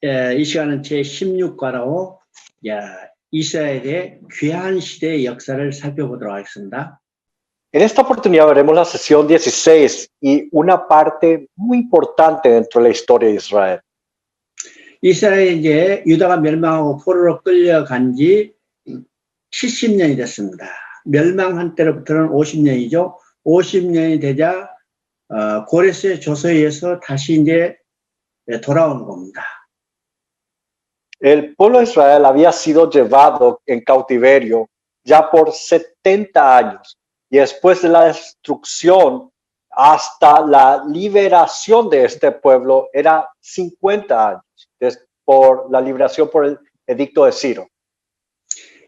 이 시간은 제16과로 이스라엘의 귀한 시대의 역사를 살펴보도록 하겠습니다. En esta oportunidad veremos la sesión 16 y una parte muy importante dentro de la historia de Israel. 이스라엘이 이제 유다가 멸망하고 포로로 끌려간 지 70년이 됐습니다. 멸망한 때로부터는 50년이죠. 50년이 되자 고레스의 조서에 의해서 다시 이제 돌아오는 겁니다. El pueblo de Israel había sido llevado en cautiverio ya por 70 años y después de la destrucción hasta la liberación de este pueblo era 50 años por la liberación por el edicto de Ciro.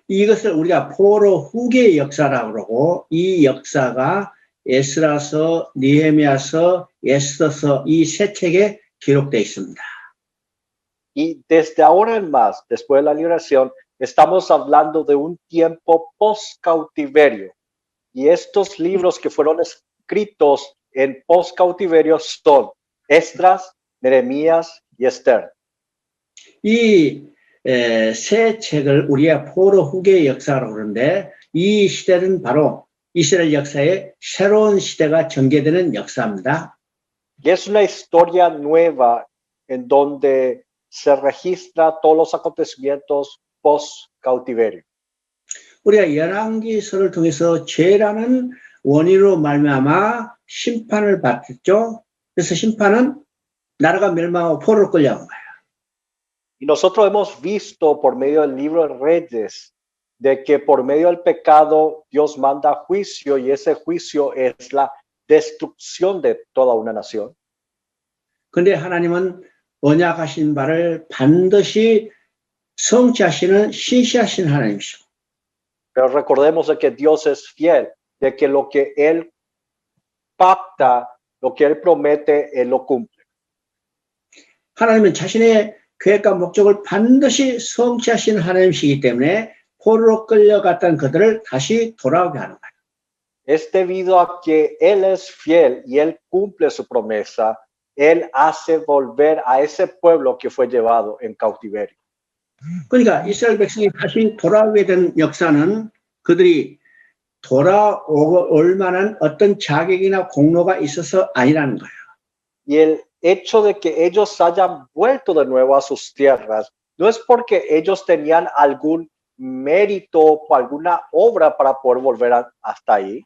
이것을 우리가 포로 후기의 역사라고 그러고 이 역사가 에스라서, 느헤미야서, 에스더서 이 세 책에 기록되어 있습니다. Y desde ahora en más, después de la liberación, estamos hablando de un tiempo post-cautiverio. Y estos libros que fueron escritos en post-cautiverio son Esdras, Nehemías y Esther. 이 세 책을 우리가 포로 후기의 역사라고 그러는데 이 시대는 바로 이스라엘 역사의 새로운 시대가 전개되는 역사입니다. Y es una historia nueva en donde se registra todos los acontecimientos post-cautiverio. 우리가 열왕기서를 통해서 죄라는 원인으로 말미암아 심판을 받았죠. 그래서 심판은 나라가 멸망하고 포로로 끌려간 거예요. Y nosotros hemos visto por medio del libro de Reyes de que por medio del pecado Dios manda juicio y ese juicio es la destrucción de toda una nación. 그런데 하나님은 언약하신 바를 반드시 성취하시는 신실하신 하나님이시고 Pero recordemos de que Dios es fiel, de que lo que Él pacta, lo que Él promete, Él lo cumple. 하나님은 자신의 계획과 목적을 반드시 성취하시는 하나님이시기 때문에 포로로 끌려갔던 그들을 다시 돌아오게 하는 거예요. Es debido a que Él es fiel y Él cumple su promesa, Él hace volver a ese pueblo que fue llevado en cautiverio. 그러니까 이스라엘 백성이 다시 돌아오게 된 역사는 그들이 돌아올 만한 어떤 자격이나 공로가 있어서 아니라는 거예요. Y el hecho de que ellos hayan vuelto de nuevo a sus tierras no es porque ellos tenían algún mérito o alguna obra para poder volver hasta ahí.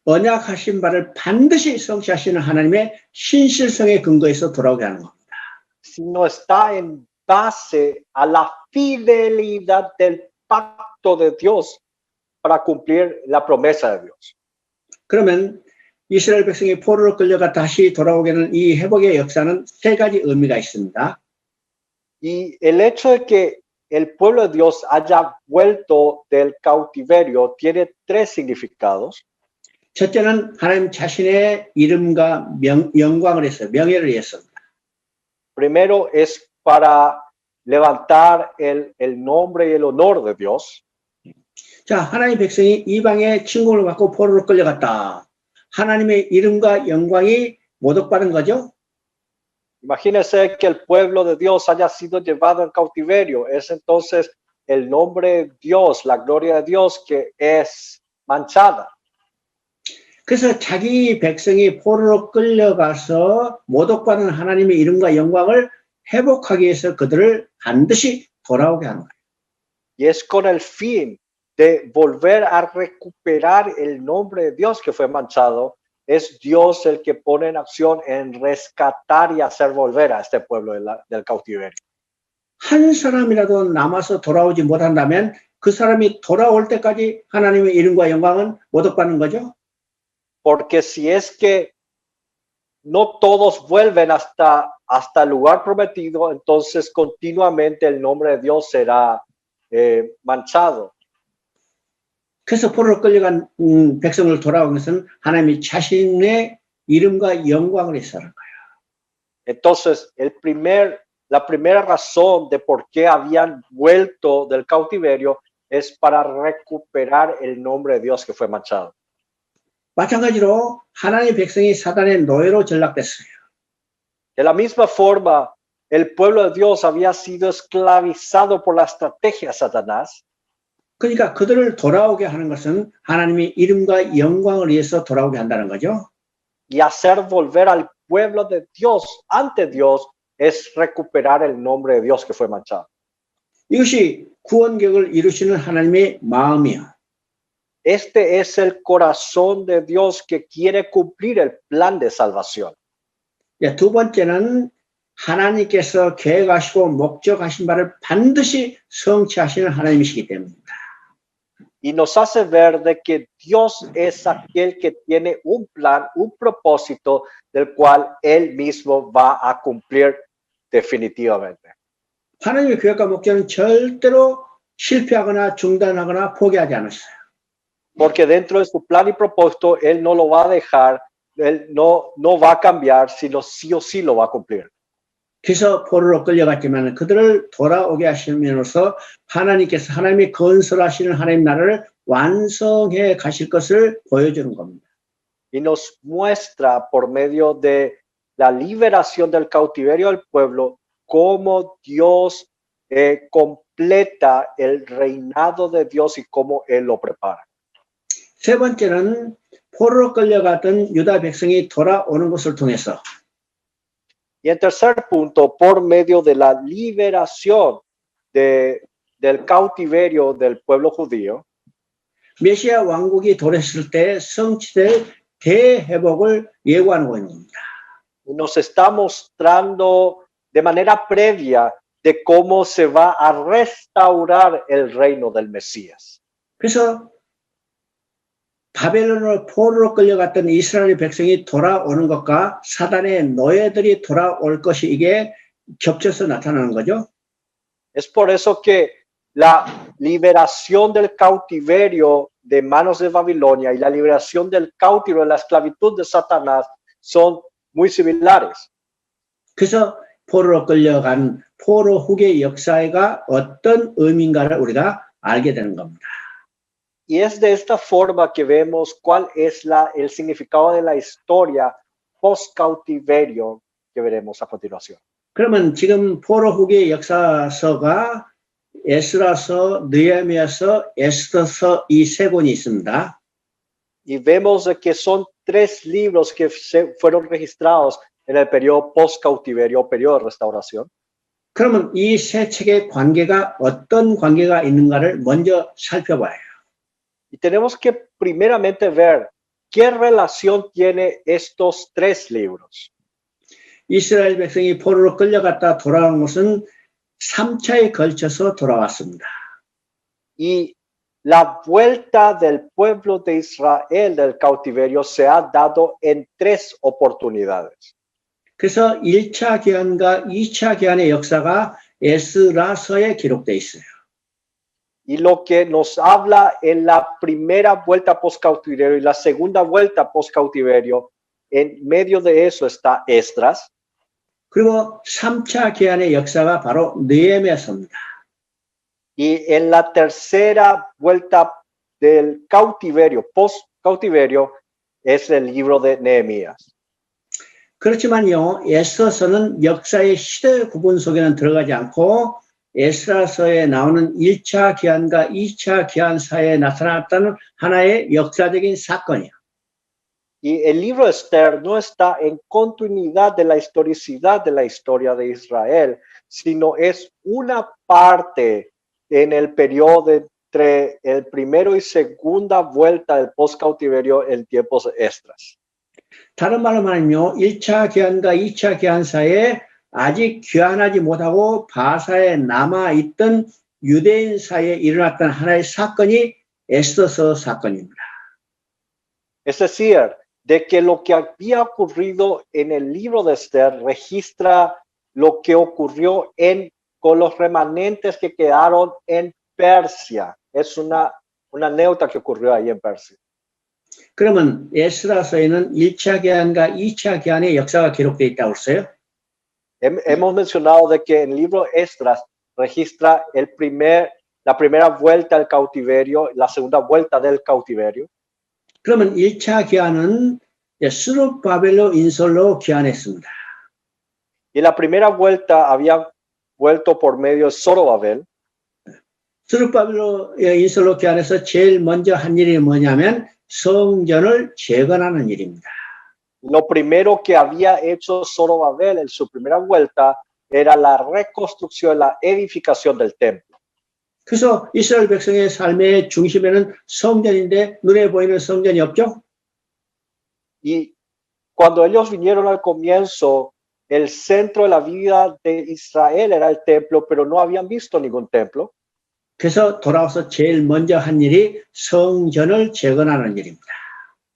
언약하신 바를 반드시 성취하시는 하나님의 신실성에 근거해서 돌아오게 하는 겁니다. Sino está en base a la fidelidad del pacto de Dios para cumplir la promesa de Dios. 그러면 이스라엘 백성이 포로로 끌려가 다시 돌아오게 하는 이 회복의 역사는 세 가지 의미가 있습니다. Y el hecho de que el pueblo de Dios haya vuelto del cautiverio tiene tres significados. 첫째는 하나님 자신의 이름과 영광을 위해서, 명예를 위해서입니다. Primero es para levantar el nombre y el honor de Dios. 자, 하나님 백성이 이방의 침공을 받고 포로로 끌려갔다. 하나님의 이름과 영광이 모독받은 거죠. Imagínense que el pueblo de Dios haya sido llevado en cautiverio. Es entonces el nombre de Dios, la gloria de Dios que es manchada. 그래서 자기 백성이 포로로 끌려가서 모독받은 하나님의 이름과 영광을 회복하기 위해서 그들을 반드시 돌아오게 하는 거예요. Y es con el fin de volver a recuperar el nombre de Dios que fue manchado. Es Dios el que pone en acción en rescatar y hacer volver a este pueblo del cautiverio. 한 사람이라도 남아서 돌아오지 못한다면 그 사람이 돌아올 때까지 하나님의 이름과 영광은 모독받는 거죠. Porque si es que no todos vuelven hasta el lugar prometido, entonces continuamente el nombre de Dios será manchado. 그래서 포로로 끌려간 백성을 돌아온 것은 하나님이 자신의 이름과 영광을 위해서라는 거예요. Entonces, la primera razón de por qué habían vuelto del cautiverio es para recuperar el nombre de Dios que fue manchado. 마찬가지로 하나님의 백성이 사단의 노예로 전락됐어요. De la misma forma, el pueblo de Dios había sido esclavizado por la estrategia de Satanás. 그러니까 그들을 돌아오게 하는 것은 하나님의 이름과 영광을 위해서 돌아오게 한다는 거죠. Y hacer volver al pueblo de Dios ante Dios es recuperar el nombre de Dios que fue manchado. 이것이 구원객을 이루시는 하나님의 마음이요. Este es el corazón de Dios que quiere cumplir el plan de salvación. 두 번째는 하나님께서 계획하시고 목적하신 바를 반드시 성취하시는 하나님이시기 때문입니다. Y nos hace ver de que Dios es aquel que tiene un plan, un propósito del cual Él mismo va a cumplir definitivamente. 하나님의 계획과 목적은 절대로 실패하거나 중단하거나 포기하지 않으셨어요. Porque dentro de su plan y propósito, Él no lo va a dejar, Él no va a cambiar, sino sí o sí lo va a cumplir. 그래서 포로로 끌려갔지만 그들을 돌아오게 하심으로써 하나님께서 하나님이 건설하시는 하나님 나라를 완성해 가실 것을 보여주는 겁니다. Y nos muestra por medio de la liberación del cautiverio del pueblo cómo Dios completa el reinado de Dios y cómo Él lo prepara. 세 번째는 포로로 끌려갔던 유다 백성이 돌아오는 것을 통해서 Y en tercer punto, por medio de la liberación del cautiverio del pueblo judío, 메시아 왕국이 도래했을 때 성취될 대회복을 예고하는 겁니다. nos está mostrando de manera previa de cómo se va a restaurar el reino del Mesías. 그래서 바벨론으로 포로로 끌려갔던 이스라엘 백성이 돌아오는 것과 사단의 노예들이 돌아올 것이 이게 겹쳐서 나타나는 거죠. Es por eso que la liberación del cautiverio de manos de Babilonia y la liberación del cautiverio de la esclavitud de Satanás son muy similares. 그래서 포로로 끌려간 포로 후계 역사가 어떤 의미인가를 우리가 알게 되는 겁니다. Y es de esta forma que vemos cuál es el significado de la historia post-cautiverio que veremos a continuación. 그러면 지금 포로 후계 역사서가 에스라서, 느헤미야서, 에스더서 이 세 권이 있습니다. Y vemos de que son 3 libros que fueron registrados en el periodo post-cautiverio, periodo de restauración. 그러면 이 세 책의 관계가 어떤 관계가 있는가를 먼저 살펴봐요. Y tenemos que primeramente ver qué relación tiene estos 3 libros. 이스라엘 백성이 포로로 끌려갔다 돌아온 것은 3차에 걸쳐서 돌아왔습니다. Y la vuelta del pueblo de Israel del cautiverio se ha dado en 3 oportunidades. 그래서 1차 기한과 2차 기한의 역사가 에스라서에 기록되어 있어요. Y lo que nos habla en la primera vuelta post-cautiverio y la segunda vuelta post-cautiverio, en medio de eso está Esdras. 그리고 3차 기한의 역사가 바로 느헤미야서입니다. Y en la tercera vuelta del cautiverio, post-cautiverio, es el libro de Nehemías. 그렇지만요, 에스더서는 역사의 시대 구분 속에는 들어가지 않고 에스라서에 나오는 1차 기한과 2차 기한 사이에 나타났다는 하나의 역사적인 사건이에요. Y el libro de Esther no está en continuidad de la historicidad de la historia de Israel, sino es una parte en el periodo entre el primero y segunda vuelta del post-cautiverio en tiempos de Esdras. 다른 말로 말하면요, 1차 기한과 2차 기한 사이에 아직 귀환하지 못하고 바사에 남아있던 유대인 사이에 일어났던 하나의 사건이 에스더서 사건입니다. Es decir, de que lo que había ocurrido en el libro de Esther registra lo que ocurrió con los remanentes que quedaron en Persia. Es una anécdota que ocurrió ahí en Persia. 그러면 에스라서에는 1차 기한과 2차 기한의 역사가 기록되어 있다고 했어요. Hemos mencionado de que el libro Esdras registra la primera vuelta al cautiverio, la segunda vuelta del cautiverio. 그러면 1차 기한은 스룹바벨로 인솔로 기한했습니다. Y Y en la primera vuelta habían vuelto por medio de Zorobabel. 스룹바벨로 인솔로 교환해서 제일 먼저 한 일이 뭐냐면 성전을 재건하는 일입니다. Lo primero que había hecho Zorobabel en su primera vuelta era la reconstrucción, la edificación del templo. 그래서 이스라엘 백성의 삶의 중심에는 성전인데 눈에 보이는 성전이 없죠. Y cuando ellos vinieron al comienzo, el centro de la vida de Israel era el templo, pero no habían visto ningún templo. 그래서 돌아와서 제일 먼저 한 일이 성전을 재건하는 일입니다.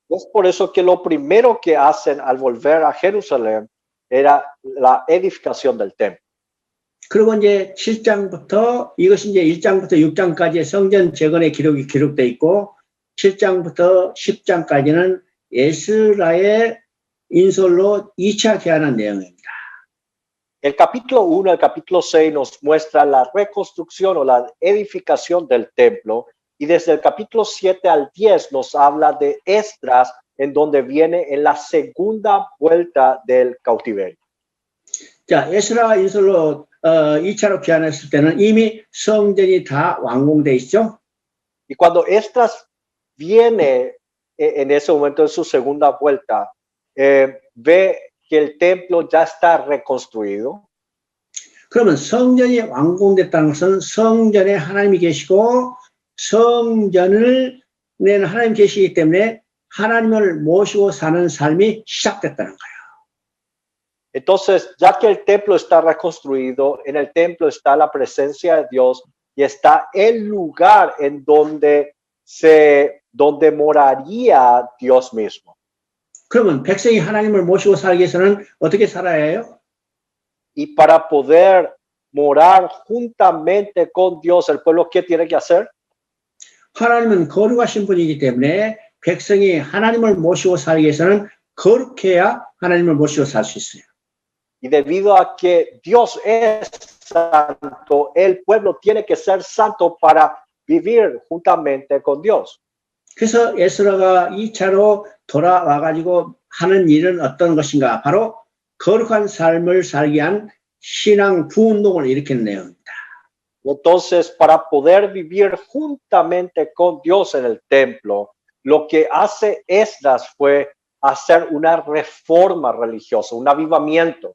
Es por eso que lo primero que hacen al volver a Jerusalén era la edificación del templo. 그리고 이제 7장부터 이것이 이제 1장부터 6장까지의 성전 재건의 기록이 기록되어 있고 7장부터 10장까지는 에스라의 인솔로 2차 개헌한 내용입니다. El capítulo 1 al capítulo 6 nos muestra la reconstrucción o la edificación del templo, y desde el capítulo 7 al 10 nos habla de Esdras, en donde viene en la segunda vuelta del cautiverio. 자, 에스라 인솔로 2차로 개헌했을 때는 이미 성전이 다 완공돼 있죠. Y cuando Esdras viene en ese momento en su segunda vuelta, ve que el templo ya está reconstruido. 그러면 성전이 완공됐다는 것은 성전에 하나님이 계시고 성전을 내는 하나님 계시기 때문에 하나님을 모시고 사는 삶이 시작됐다는 거예요. Entonces, ya que el templo está reconstruido, en el templo está la presencia de Dios y está el lugar en donde moraría Dios mismo. 그러면 백성이 하나님을 모시고 살기 위해서는 어떻게 살아야 해요? Y para poder morar juntamente con Dios, el pueblo, ¿qué tiene que hacer? 하나님은 거룩하신 분이기 때문에 백성이 하나님을 모시고 살기 위해서는 거룩해야 하나님을 모시고 살 수 있어요. Y debido a que Dios es santo, el pueblo tiene que ser santo para vivir juntamente con Dios. 그래서 에스라가 2차로 돌아와가지고 하는 일은 어떤 것인가? 바로 거룩한 삶을 살기 위한 신앙 부운동을 일으키는 내용입니다. Entonces, para poder vivir juntamente con Dios en el templo, lo que hace Esdras fue hacer una reforma religiosa, un avivamiento.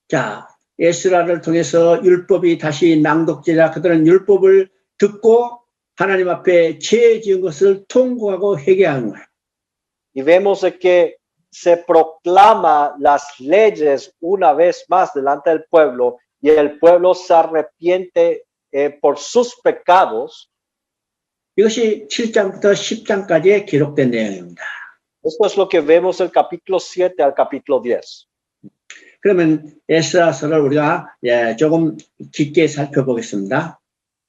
자, 에스라를 통해서 율법이 다시 낭독되자 그들은 율법을 듣고 하나님 앞에 죄 지은 것을 통곡하고 회개하는 거예요. Y vemos de que se proclama las leyes una vez más delante del pueblo y el pueblo se arrepiente por sus pecados. 이것이 7장부터 10장까지의 기록된 내용입니다. Esto es lo que vemos del capítulo 7 al capítulo 10. 그러면 에스라서를 우리가 조금 깊게 살펴보겠습니다.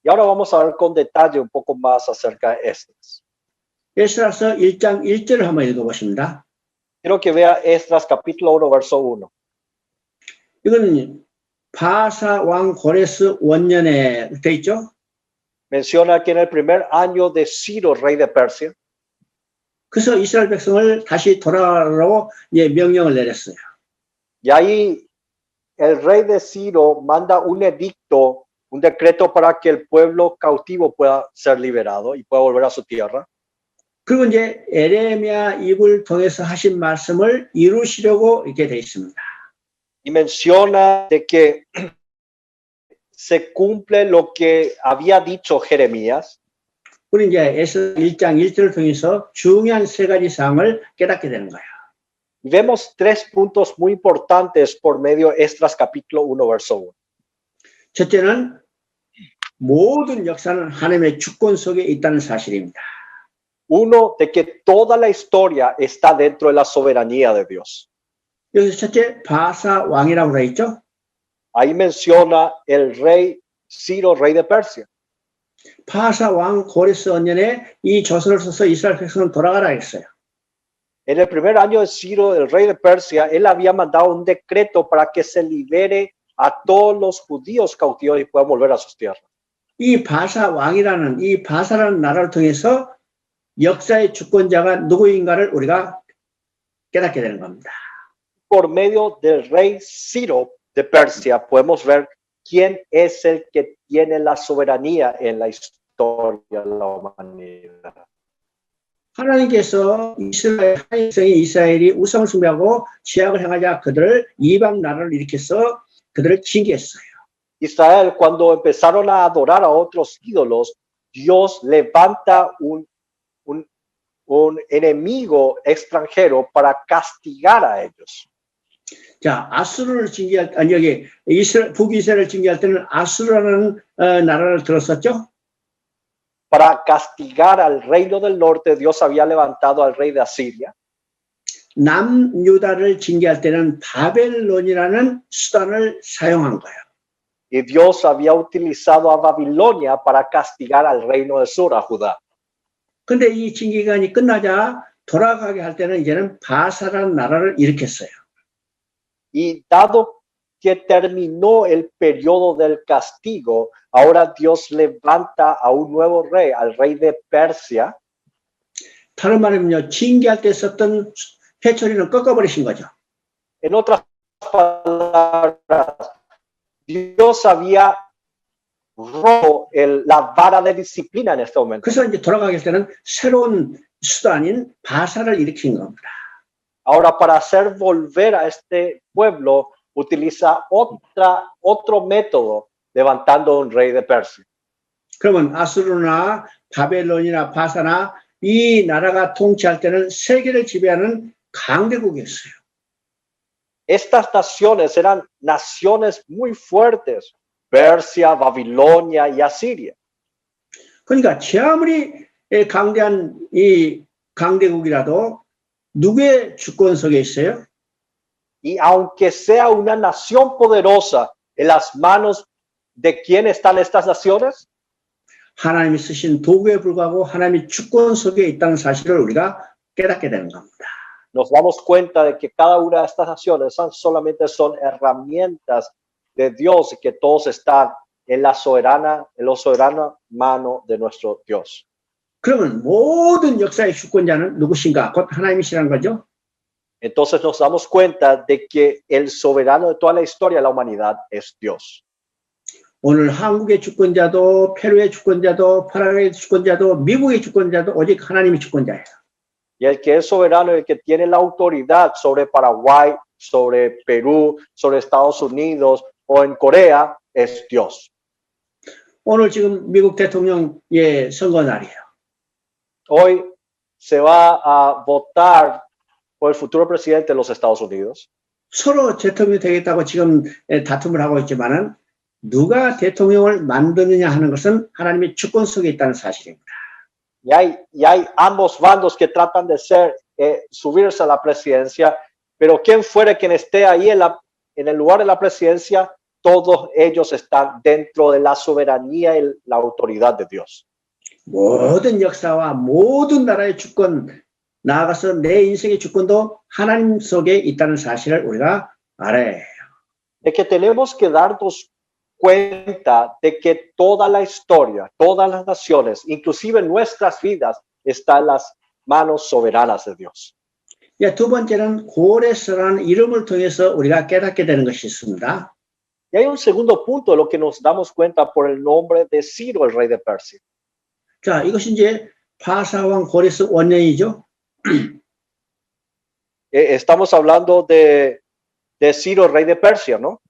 Y ahora vamos a ver con detalle un poco más acerca de Esdras. 에스라서 1장 1절을 한번 읽어보십니다. Quiero que vea Esdras capítulo 1, verso 1. 이거는 바사 왕 고레스 원년에 돼 있죠. Menciona que en el primer año de Ciro, rey de Persia, 그래서 이스라엘 백성을 다시 돌아가라고 명령을 내렸어요. y ahí el rey de Ciro manda un edicto, un decreto para que el pueblo cautivo pueda ser liberado y pueda volver a su tierra. 그리고 이제 에레미야 입을 통해서 하신 말씀을 이루시려고 이렇게 돼 있습니다. Y menciona de que se cumple lo que había dicho Jeremías. 우리 이제 에스라 1장 1절을 통해서 중요한 세 가지 사항을 깨닫게 되는 거예요. Y vemos tres puntos muy importantes por medio de Esdras capítulo 1, verso 1. 첫째는 모든 역사는 하나님의 주권 속에 있다는 사실입니다. Uno, de que toda la historia está dentro de la soberanía de Dios. 여기서 첫째 바사 왕이라고 되어 있죠. Ahí menciona el rey Ciro, rey de Persia. 바사 왕 고레스 원년에 이 조서를 써서 이스라엘 백성은 돌아가라 했어요. En el primer año de Ciro, el rey de Persia, él había mandado un decreto para que se libere a todos los judíos cautivos y puedan volver a sus tierras. 이 바사 왕이라는 이 바사라는 나라를 통해서 역사의 주권자가 누구인가를 우리가 깨닫게 되는 겁니다. por medio del rey Ciro de Persia podemos ver quién es el que tiene la soberanía en la historia de la humanidad. 하나님께서 이스라엘 하인성이 이스라엘이 우상을 숭배하고 죄악을 행하자 그들을 이방 나라를 일으켜서 그들을 징계했어요. Israel, cuando empezaron a adorar a otros ídolos, Dios levanta un enemigo extranjero para castigar a ellos. 자, 아수르를 징계할 아니 여기 북이스라엘을 징계할 때는 아수르라는 나라를 들었었죠. Para castigar al reino del norte, Dios había levantado al rey de Asiria. 남유다를 징계할 때는 바벨론이라는 수단을 사용한 거예요. Y Dios había utilizado a Babilonia para castigar al reino del sur, a Judá. 근데 이 징계기간이 끝나자 돌아가게 할 때는 이제는 바사라는 나라를 일으켰어요. Y dado que terminó el periodo del castigo, ahora Dios levanta a un nuevo rey, al rey de Persia. 다른 말이면요, 징계할 때 썼던 회초리는 꺾어버리신 거죠. En otras palabras, Dios había roto la vara de disciplina en este momento. 그래서 이제 돌아가게 할 때는 새로운 수단인 바사를 일으킨 겁니다. Ahora, para hacer volver a este pueblo, utiliza otro método, levantando un rey de Persia. 그러면 아수르나 바벨론이나 바사나 이 나라가 통치할 때는 세계를 지배하는 강대국이었어요. Estas naciones eran naciones muy fuertes, Persia, Babilonia y Asiria. 그러니까 제 아무리 강대한 이 강대국이라도 누구의 주권 속에 있어요? Y aunque sea una nación poderosa, en las manos de quién están estas naciones? 하나님이 쓰신 도구에 불과하고 하나님이 주권 속에 있다는 사실을 우리가 깨닫게 되는 겁니다. Nos damos cuenta de que cada una de estas naciones solamente son herramientas de Dios y que todos están en la soberana mano de nuestro Dios. 그러면 모든 역사의 주권자는 누구신가? 곧 하나님이시라는 거죠. Entonces nos damos cuenta de que el soberano de toda la historia de la humanidad es Dios. 오늘 한국의 주권자도 페루의 주권자도 파라과이의 주권자도 미국의 주권자도 오직 하나님이 주권자예요. Y el que es soberano, el que tiene la autoridad sobre Paraguay, sobre Perú, sobre Estados Unidos o en Corea es Dios. 오늘 지금 미국 대통령의 선거 날이에요. Hoy se va a votar por el futuro presidente de los Estados Unidos. 서로 대통령이 되겠다고 지금 다툼을 하고 있지만은 누가 대통령을 만드느냐 하는 것은 하나님의 주권 속에 있다는 사실입니다. Y hay ambos bandos que tratan de subirse a la presidencia, pero quien fuera quien esté ahí en el lugar de la presidencia, todos ellos están dentro de la soberanía y la autoridad de Dios. 모든 역사와 모든 나라의 주권, 나아가서 내 인생의 주권도 하나님 속에 있다는 사실을 우리가 알아야 해요. De que tenemos que darnos cuenta de que toda la historia, todas las naciones, inclusive nuestras vidas, está en las manos soberanas de Dios. 두 번째는 고레스라는 이름을 통해서 우리가 깨닫게 되는 것이 있습니다. Y hay un segundo punto de lo que nos damos cuenta por el nombre de Ciro, el rey de Persia. 자, 이것이 이제 바사왕 고레스 원년이죠. Estamos hablando de Ciro, el rey de Persia, ¿no?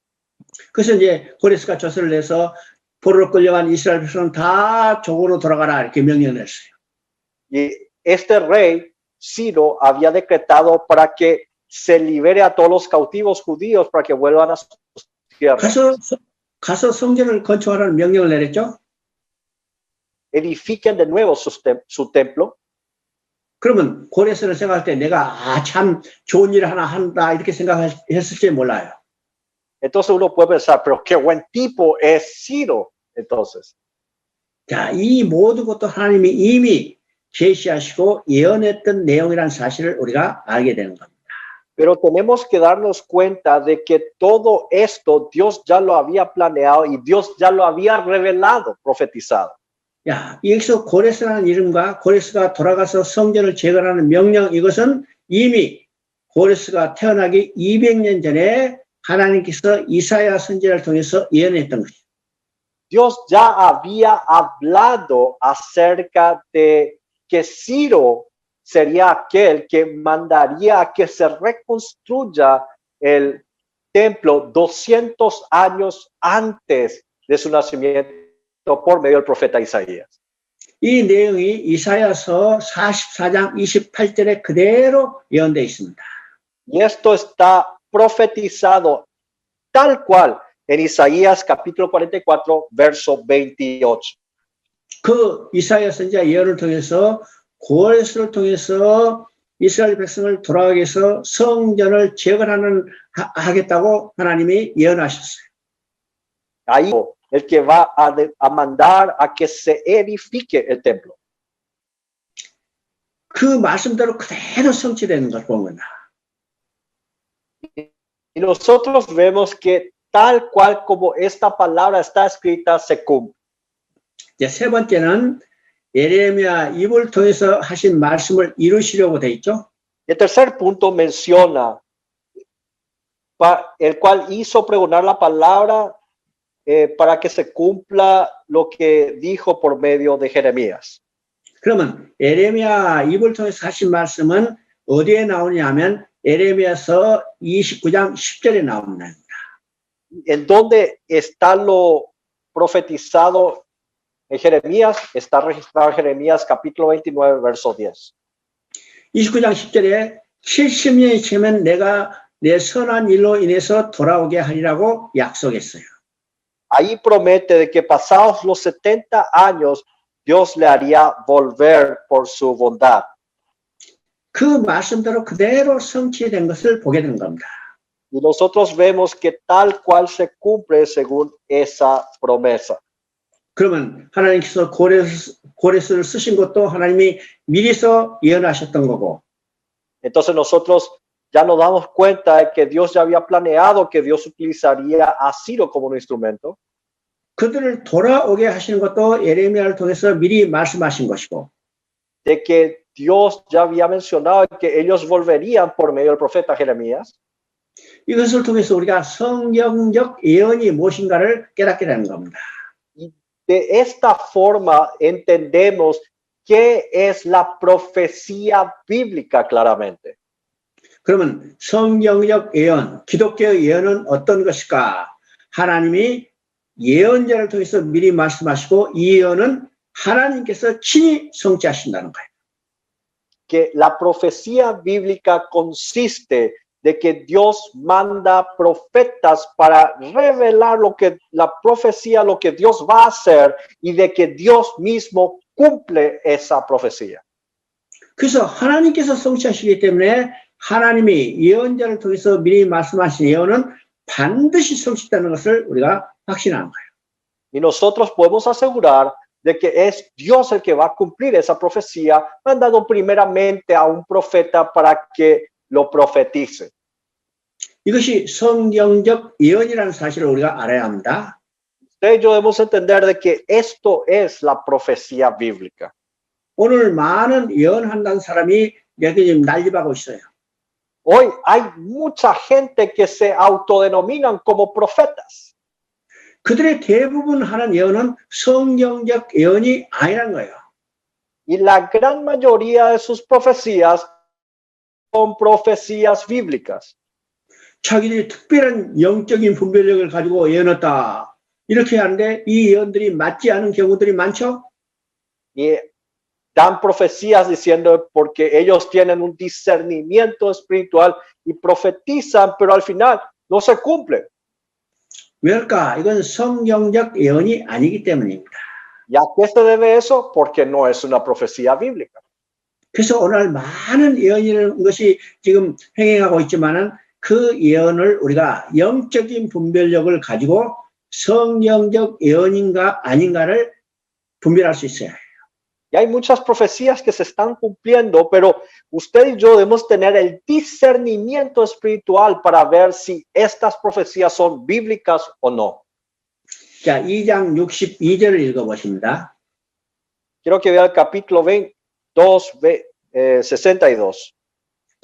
그래서 이제 고레스가 조서를 내서 포로로 끌려간 이스라엘 백성은 다 조국으로 돌아가라 이렇게 명령을 했어요. Y este rey Ciro había decretado para que se libere a todos los cautivos judíos para que vuelvan a sus tierras. 가서 성전을 건축하라는 명령을 내렸죠. Edifiquen de nuevo su templo. 그러면 고레스는 생각할 때 내가 참 좋은 일을 하나 한다 이렇게 생각했을지 몰라요. Entonces uno puede pensar, pero qué buen tipo es Ciro, entonces. 자, 이 모든 것도 하나님이 이미 계시하시고 예언했던 내용이라는 사실을 우리가 알게 되는 겁니다. Pero tenemos que darnos cuenta de que todo esto Dios ya lo había planeado y Dios ya lo había revelado, profetizado. 야, 여기서 고레스라는 이름과 고레스가 돌아가서 성전을 재건하는 명령 이것은 이미 고레스가 태어나기 200년 전에 하나님께서 이사야 선지자를 통해서 예언했던 것이죠. Dios ya había hablado acerca de que Ciro sería aquel que mandaría a que se reconstruya el templo 200 años antes de su nacimiento por medio del profeta Isaías. 이 내용이 이사야서 44장 28절에 그대로 예언되어 있습니다. Y esto está profetizado tal cual en Isaías capítulo 44, verso 28. 그 이사야 선지자 예언을 통해서 고레스를 통해서 이스라엘 백성을 돌아가게 해서 성전을 재건하겠다고 하나님이 예언하셨어요. Ahí el que va a mandar a que se edifique el templo. 그 말씀대로 그대로 성취되는 걸 봅니다. Y nosotros vemos que tal cual como esta palabra está escrita, se cumple. 이제 세 번째는 예레미야 입을 통해서 하신 말씀을 이루시려고 돼 있죠. El tercer punto menciona el cual hizo pregonar la palabra para que se cumpla lo que dijo por medio de Jeremías. 그러면 예레미야 입을 통해서 하신 말씀은 어디에 나오냐면 예레미야서 29장 10절에 나옵니다. En donde está lo profetizado en Jeremías, está registrado en Jeremías capítulo 29, verso 10. 29장 10절에 70년이 채면 내가 내 선한 일로 인해서 돌아오게 하리라고 약속했어요. Ahí promete de que pasados los 70 años, Dios le haría volver por su bondad. 그 말씀대로 그대로 성취된 것을 보게 된 겁니다. Y nosotros vemos que tal cual se cumple según esa promesa. 그러면 하나님께서 고레스를 쓰신 것도 하나님이 미리서 예언하셨던 거고. Entonces nosotros ya nos damos cuenta de que Dios ya había planeado que Dios utilizaría a Ciro como un instrumento. 그들을 돌아오게 하시는 것도 예레미야를 통해서 미리 말씀하신 것이고. De que Dios ya había mencionado que ellos volverían por medio del profeta Jeremías. 이것을 통해서 우리가 성경적 예언이 무엇인가를 깨닫게 되는 겁니다. De esta forma entendemos qué es la profecía bíblica claramente. 그러면 성경적 예언, 기독교의 예언은 어떤 것일까? 하나님이 예언자를 통해서 미리 말씀하시고 이 예언은 하나님께서 친히 성취하신다는 거예요. Que la profecía bíblica consiste de que Dios manda profetas para revelar lo que la profecía, lo que Dios va a hacer y de que Dios mismo cumple esa profecía. 그래서 하나님께서 성취하시기 때문에 하나님이 예언자를 통해서 미리 말씀하신 예언은 반드시 성취되는 것을 우리가 확신하는 거예요. Y nosotros podemos asegurar de que es Dios el que va a cumplir esa profecía, mandando primeramente a un profeta para que lo profetice. 이것이 성경적 예언이라는 사실을 우리가 알아야 합니다. Ustedes y yo debemos entender de que esto es la profecía bíblica. 오늘 많은 예언한다는 사람이 여기 지금 난립하고 있어요. Hoy hay mucha gente que se autodenominan como profetas. 그들의 대부분 하는 예언은 성경적 예언이 아니란 거예요. Y la gran mayoría de sus profecías son profecías bíblicas. 자기들이 특별한 영적인 분별력을 가지고 예언했다. 이렇게 하는데 이 예언들이 맞지 않은 경우들이 많죠. Y dan profecías diciendo porque ellos tienen un discernimiento espiritual y profetizan, pero al final no se cumple. 왜일까? 이건 성경적 예언이 아니기 때문입니다. ¿Y a qué se debe eso? Porque no es una profecía bíblica. 그래서 오늘 많은 예언이라는 것이 지금 행행하고 있지만은 그 예언을 우리가 영적인 분별력을 가지고 성경적 예언인가 아닌가를 분별할 수 있어야 해요. Y hay muchas profecías que se están cumpliendo, pero usted y yo debemos tener el discernimiento espiritual para ver si estas profecías son bíblicas o no. 자, 2장 62절을 읽어보십니다. Quiero que vea el capítulo 22, 62.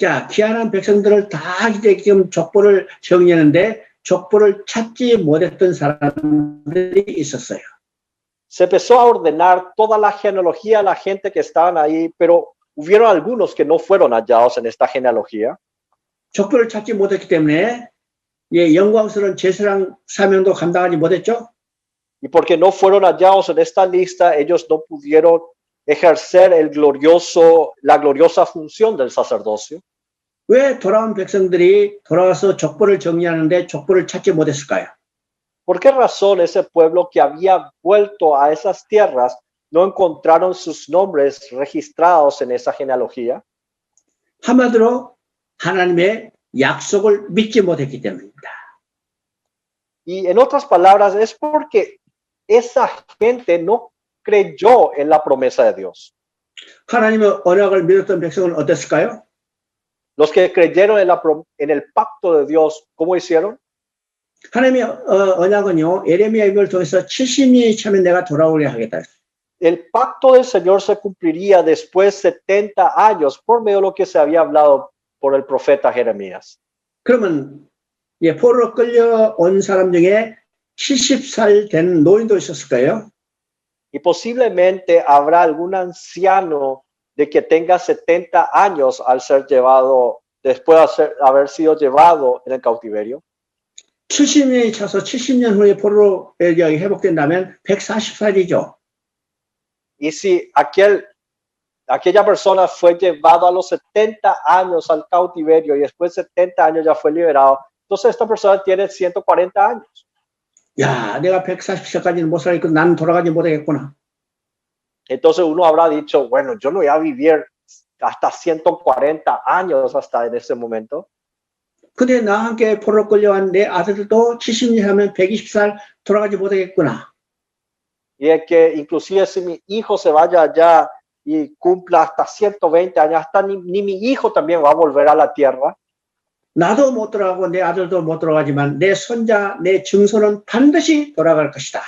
자, 귀환한 백성들을 다 이제 지금 족보를 정리하는데 족보를 찾지 못했던 사람들이 있었어요. Se empezó a ordenar toda la genealogía a la gente que estaban ahí, pero hubieron algunos que no fueron hallados en esta genealogía. 족보를 찾지 못했기 때문에 예, 영광스러운 제사장 사명도 감당하지 못했죠. Y porque no fueron hallados en esta lista, ellos no pudieron ejercer la gloriosa función del sacerdocio. 왜 돌아온 백성들이 돌아와서 족보를 정리하는데 족보를 찾지 못했을까요? ¿Por qué razón ese pueblo que había vuelto a esas tierras no encontraron sus nombres registrados en esa genealogía? 한마디로 하나님의 약속을 믿지 못했기 때문입니다. Y en otras palabras, es porque esa gente no creyó en la promesa de Dios. 하나님의 언약을 믿었던 백성은 어땠을까요? Los que creyeron en el pacto de Dios, ¿cómo hicieron? 하나님의 언약은요, 예레미야 입을 통해서 70년이 차면 내가 돌아오려 하겠다. El pacto del Señor se cumpliría después de 70 años por medio de lo que se había hablado por el profeta Jeremías. 그러면 예, 포로로 끌려온 사람 중에 70살 된 노인도 있었을 거예요. Y posiblemente habrá algún anciano de que tenga 70 años al ser llevado, después de haber sido llevado en el cautiverio. 70년이 차서 70년 후에 포로로 회복된다면 140살이죠. Y si aquella persona fue llevado a los 70 años al cautiverio y después de 70 años ya fue liberado, entonces esta persona tiene 140 años. 야, 내가 140살까지는 못 살겠고 나는 돌아가지 못하겠구나. Entonces uno habrá dicho, bueno, yo no voy a vivir hasta 140 años hasta en ese momento. 근데 나와 함께 포로로 끌려간 내 아들도 70년 하면 120살 돌아가지 못하겠구나. Y es que inclusive si mi hijo se vaya allá y cumpla hasta 120 años, hasta ni mi hijo también va a volver a la tierra. 나도 못 돌아가고 내 아들도 못 돌아가지만 내 손자, 내 증손은 반드시 돌아갈 것이다.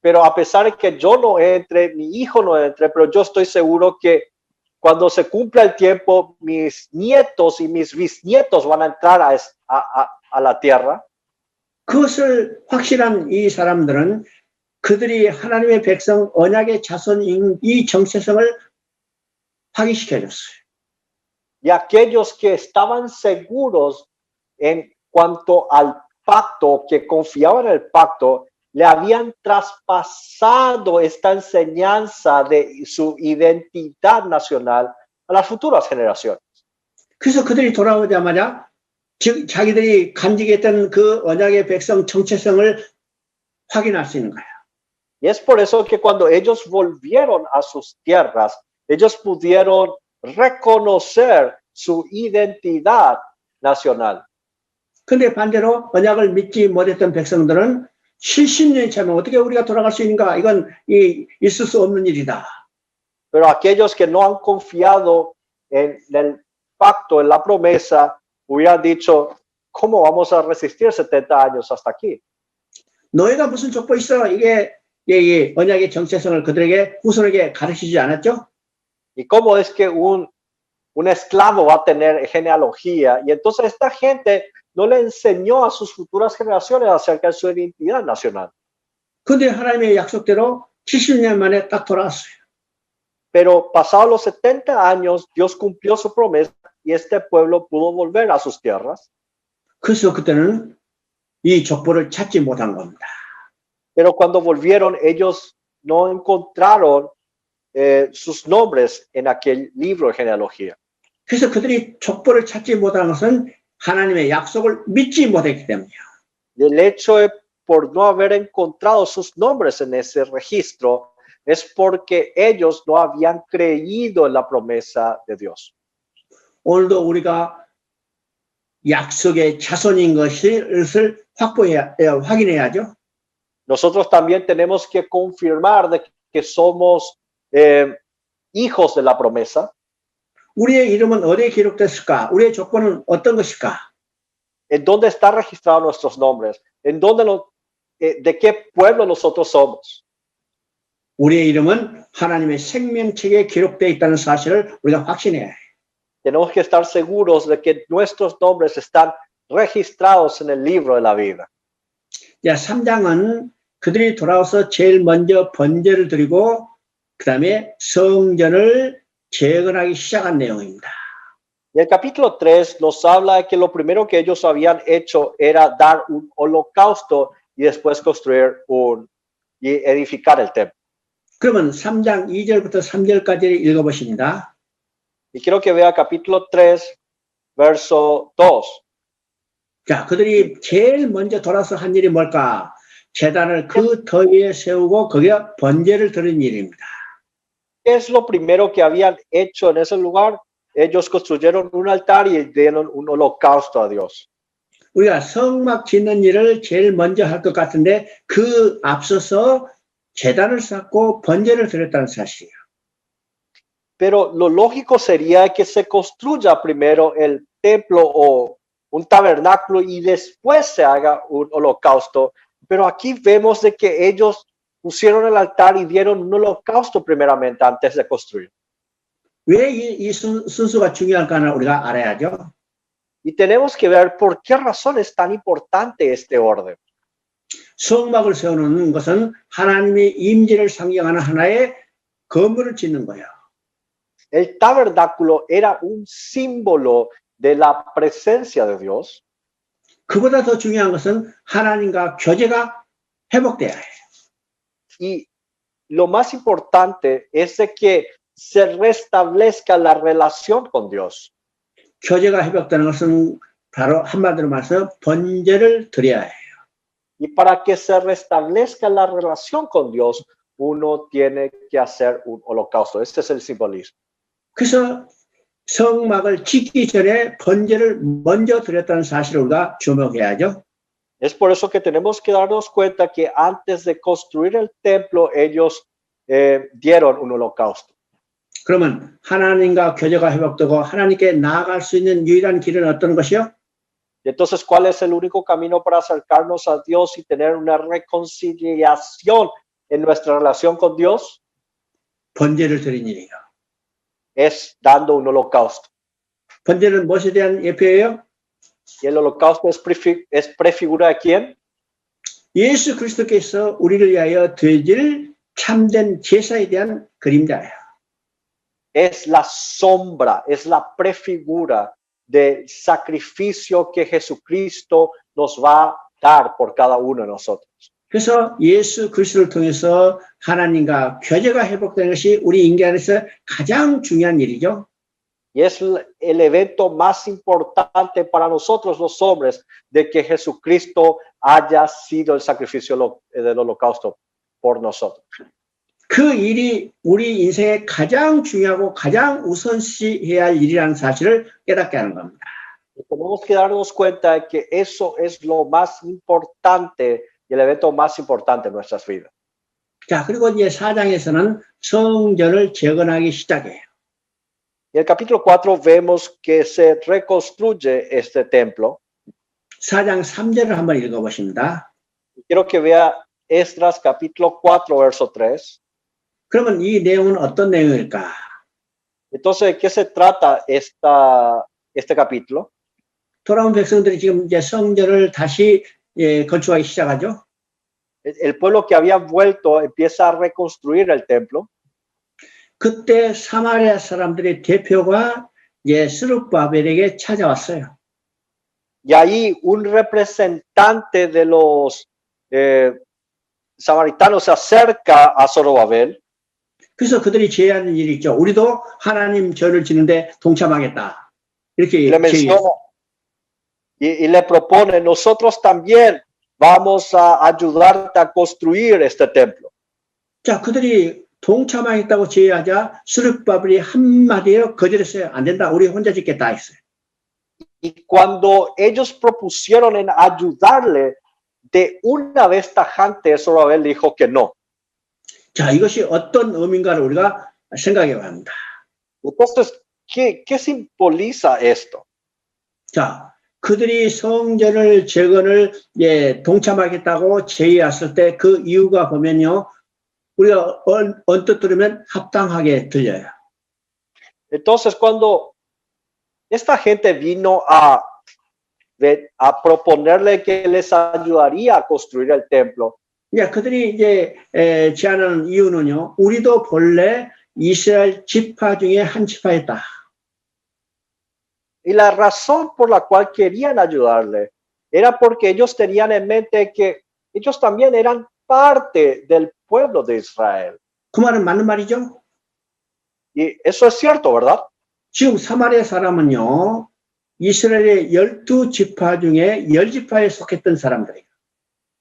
Pero a pesar de que yo no entre, mi hijo no entre, pero yo estoy seguro que cuando se cumpla el tiempo, mis nietos y mis bisnietos van a entrar a la tierra. 그것을 확실한 이 사람들은 그들이 하나님의 백성 언약의 자손인 이 정체성을 확인시켜줬어요. Y aquellos que estaban seguros en cuanto al pacto, que confiaban en el pacto, le habían traspasado esta enseñanza de su identidad nacional a las futuras generaciones. 그래서 그들이 돌아오자마자 자기들이 간직했던 그 언약의 백성 정체성을 확인할 수 있는 거야. Y es por eso que cuando ellos volvieron a sus tierras, ellos pudieron reconocer su identidad nacional. 근데 반대로 언약을 믿지 못했던 백성들은 70년이 차면 어떻게 우리가 돌아갈 수 있는가? 이건 있을 수 없는 일이다. Pero aquellos que no han confiado en el pacto, en la promesa, hubieran dicho, ¿cómo vamos a resistir 70 años hasta aquí? 너희가 무슨 족보 있어? 이게 언약의 정체성을 그들에게 후손에게 가르치지 않았죠? ¿Y cómo es que un esclavo va a tener genealogía? Y entonces esta gente no le enseñó a sus futuras generaciones acerca de su identidad nacional. 근데 하나님의 약속대로 70년 만에 딱 돌아왔어요. Pero pasados los 70 años, Dios cumplió su promesa y este pueblo pudo volver a sus tierras. 그래서 그때는 이 족보를 찾지 못한 겁니다. Pero cuando volvieron, ellos no encontraron sus nombres en aquel libro de genealogía. 그래서 그들이 족보를 찾지 못한 것은 하나님의 약속을 믿지 못했기 때문이에요. Y el hecho de por no haber encontrado sus nombres en ese registro es porque ellos no habían creído en la promesa de Dios. 오늘도 우리가 약속의 자손인 것을 확인해야죠. Nosotros también tenemos que confirmar de que somos hijos de la promesa. 우리의 이름은 어디에 기록됐을까? 우리의 조건은 어떤 것일까? ¿En dónde están registrados nuestros nombres? ¿En dónde de qué pueblo nosotros somos? 우리의 이름은 하나님의 생명책에 기록되어 있다는 사실을 우리가 확신해야 해요. tenemos que estar seguros de que nuestros nombres están registrados en el libro de la vida. 자, 3장은 그들이 돌아와서 제일 먼저 번제를 드리고 그 다음에 성전을 재건하기 시작한 내용입니다. Y el capítulo 3 nos habla de que lo primero que ellos habían hecho era dar un holocausto y después construir y edificar el templo. 그러면 3장 2절부터 3절까지 읽어보십니다. Y quiero que vea capítulo 3, verso 2. 자, 그들이 제일 먼저 돌아서 한 일이 뭘까? 제단을 그 터위에 세우고 거기에 번제를 드린 일입니다. ¿Qué es lo primero que habían hecho en ese lugar? Ellos construyeron un altar y dieron un holocausto a Dios. 우리가 성막 짓는 일을 제일 먼저 할 것 같은데 그 앞서서 제단을 쌓고 번제를 드렸다는 사실이에요. Pero lo lógico sería que se construya primero el templo o un tabernáculo y después se haga un holocausto. Pero aquí vemos de que ellos pusieron el altar y dieron un holocausto primeramente antes de construir. 왜 이 순수가 중요할까는 우리가 알아야죠. Y tenemos que ver por qué razón es tan importante este orden. 성막을 세우는 것은 하나님의 임재를 상징하는 하나의 건물을 짓는 거예요. El tabernáculo era un símbolo de la presencia de Dios. 그보다 더 중요한 것은 하나님과 교제가 회복돼야 해요. Y lo más importante es de que se restablezca la relación con Dios. 교제가 회복되는 것은 바로 한마디로 말해서 번제를 드려야 해요. Y para que se restablezca la relación con Dios, uno tiene que hacer un holocausto. Este es el simbolismo. 그래서 성막을 짓기 전에 번제를 먼저 드렸다는 사실을 우리가 주목해야죠. Es por eso que tenemos que darnos cuenta que antes de construir el templo, ellos dieron un holocausto. 그러면 하나님과 교제가 회복되고 하나님께 나아갈 수 있는 유일한 길은 어떤 것이요? Y entonces, ¿cuál es el único camino para acercarnos a Dios y tener una reconciliación en nuestra relación con Dios? 번제를 드린 일이에요. Es dando un holocausto. 번제는 무엇에 대한 예표예요? ¿Y el holocausto es prefigura de quién? 예수 그리스도께서 우리를 위하여 드릴 참된 제사에 대한 그림자예요. Es la sombra, es la prefigura del sacrificio que Jesucristo nos va a dar por cada uno de nosotros. 그래서 예수 그리스도를 통해서 하나님과 교제가 회복되는 것이 우리 인간 안에서 가장 중요한 일이죠. Y es el evento más importante para nosotros los hombres de que Jesucristo haya sido el sacrificio del holocausto por nosotros. 그 일이 우리 인생에 가장 중요하고 가장 우선시해야 할 일이라는 사실을 깨닫게 하는 겁니다. Tenemos que darnos cuenta de que eso es lo más importante y el evento más importante en nuestras vidas. 자, 그리고 이제 4장에서는 성전을 재건하기 시작해요. En el capítulo 4 vemos que se reconstruye este templo. 4장 3절을 한번 읽어보십니다. Quiero que vea Esdras capítulo 4, verso 3. 그러면 이 내용은 어떤 내용일까? Entonces, ¿de qué se trata este capítulo? 돌아온 백성들이 지금 이제 성전을 다시 건축하기 시작하죠. El pueblo que había vuelto empieza a reconstruir el templo. 그때 사마리아 사람들의 대표가 스룹바벨에게 찾아왔어요. Y ahí un representante de los samaritanos se acerca a Zorobabel. 그래서 그들이 제의하는 일이 있죠. 우리도 하나님 전을 짓는데 동참하겠다. 이렇게 le menciona y le propone, nosotros también vamos a ayudarte a construir este templo. 자, 그들이 동참하겠다고 제의하자 스룹바벨이 한마디로 거절했어요. 안 된다. 우리 혼자 짓겠다 했어요. Y cuando ellos propusieron en ayudarle, de una vez tajante, Zorobabel dijo que no. 자, 이것이 어떤 의미인가를 우리가 생각해 봐야 합니다. Entonces, ¿qué simboliza esto? 자, 그들이 성전을 재건을 동참하겠다고 제의했을 때 그 이유가 보면요. 우리가 언뜻 들으면 합당하게 들려요. Entonces, cuando esta gente vino a proponerle que les ayudaría a construir el templo. 야, 그들이 이제 제안하는 이유는요. 우리도 본래 이스라엘 지파 중에 한 지파였다. Y la razón por la cual querían ayudarle era porque ellos tenían en mente que ellos también eran parte del pueblo de Israel. 그 말은 맞는 말이죠. Y eso es cierto, ¿verdad? 지금 사마리아 사람은요. 이스라엘의 12지파 중에 10지파에 속했던 사람들이에요.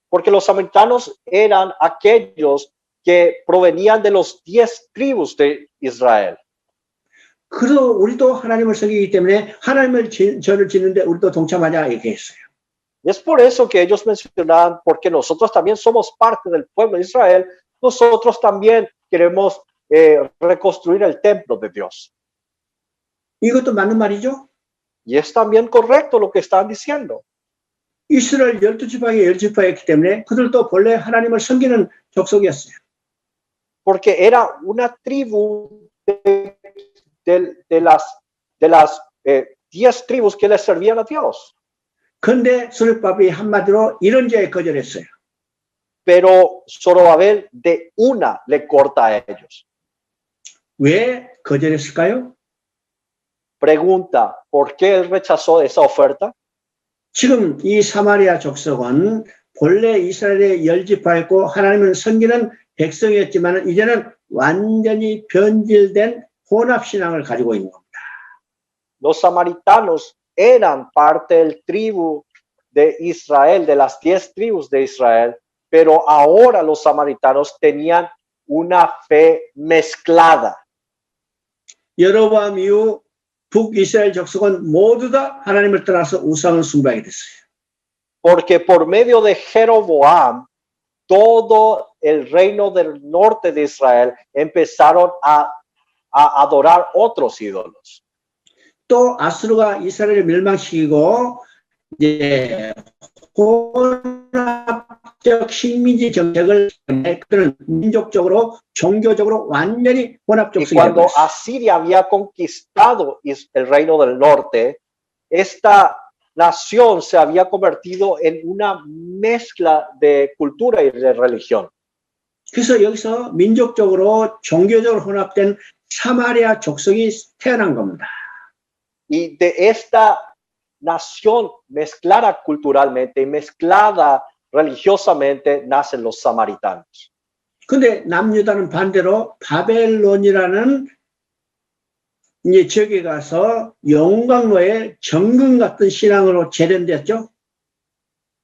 Porque los samaritanos eran aquellos que provenían de los 10 tribus de Israel. 그래서 우리도 하나님을 섬기기 때문에 하나님을 절을 짓는데 우리도 동참하자 얘기했어요. Y es por eso que ellos mencionaban, porque nosotros también somos parte del pueblo de Israel, nosotros también queremos reconstruir el templo de Dios. 이것도 맞는 말이죠. Y es también correcto lo que están diciendo. 이스라엘 12지파에 10지파였기 때문에 그들도 본래 하나님을 섬기는 족속이었어요. Porque era una tribu de las 10 tribus que les servían a Dios. 그런데 수르바벨이 한마디로 이런 죄에 거절했어요. Pero Zorobabel de una le corta a ellos. 왜 거절했을까요? Pregunta, ¿por qué él rechazó esa oferta? 지금 이 사마리아 족속은 본래 이스라엘의 10지파였고 하나님을 섬기는 백성이었지만 이제는 완전히 변질된 혼합신앙을 가지고 있는 겁니다. Los samaritanos eran parte del tribu de Israel, de las 10 tribus de Israel, pero ahora los samaritanos tenían una fe mezclada. 여로보암 이후 북이스라엘 족속은 모두 다 하나님을 떠나서 우상을 숭배하게 됐어요. Porque por medio de Jeroboam, todo el reino del norte de Israel empezaron a adorar otros ídolos. 또 아수르가 이스라엘을 멸망시키고 이제 혼합적 식민지 정책을 그들은 민족적으로 종교적으로 완전히 혼합 Y 족속이 cuando 되었어요. Asiria había conquistado el reino del norte, esta nación se había convertido en una mezcla de cultura y de religión. 그래서 여기서 민족적으로 종교적으로 혼합된 사마리아 족속이 태어난 겁니다. Y de esta nación mezclada culturalmente y mezclada religiosamente nacen los samaritanos. 근데 남유다는 반대로 바벨론이라는 이제 지역에 가서 영광로의 정금 같은 신앙으로 재련됐죠.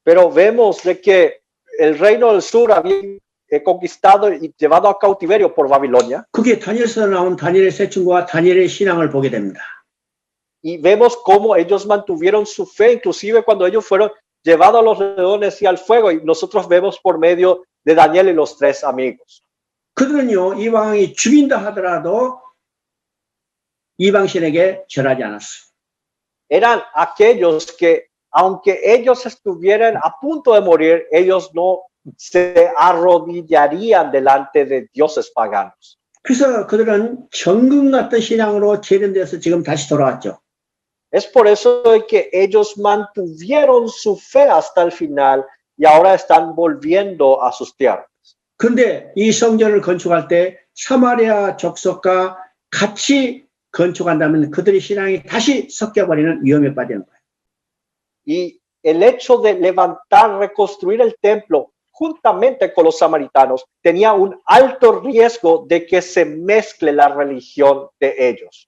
Pero vemos de que el reino del sur había conquistado y llevado a cautiverio por Babilonia. 그게 다니엘에서 나온 다니엘의 세 친구와 다니엘의 신앙을 보게 됩니다. Y vemos cómo ellos mantuvieron su fe, inclusive cuando ellos fueron llevados a los leones y al fuego. Y nosotros vemos por medio de Daniel y los 3 amigos. 그들은요, 이방이 죽인다 하더라도 이방신에게 절하지 않았어요. Eran aquellos que, aunque ellos estuvieran a punto de morir, ellos no se arrodillarían delante de dioses paganos. 그래서 그들은 정금 같은 신앙으로 재련돼서 지금 다시 돌아왔죠. Es por eso que ellos mantuvieron su fe hasta el final y ahora están volviendo a sus tierras. 그런데 이 성전을 건축할 때 사마리아 족속과 같이 건축한다면 그들의 신앙이 다시 섞여버리는 위험에 빠지는 거예요. Y el hecho de levantar, reconstruir el templo juntamente con los samaritanos tenía un alto riesgo de que se mezcle la religión de ellos.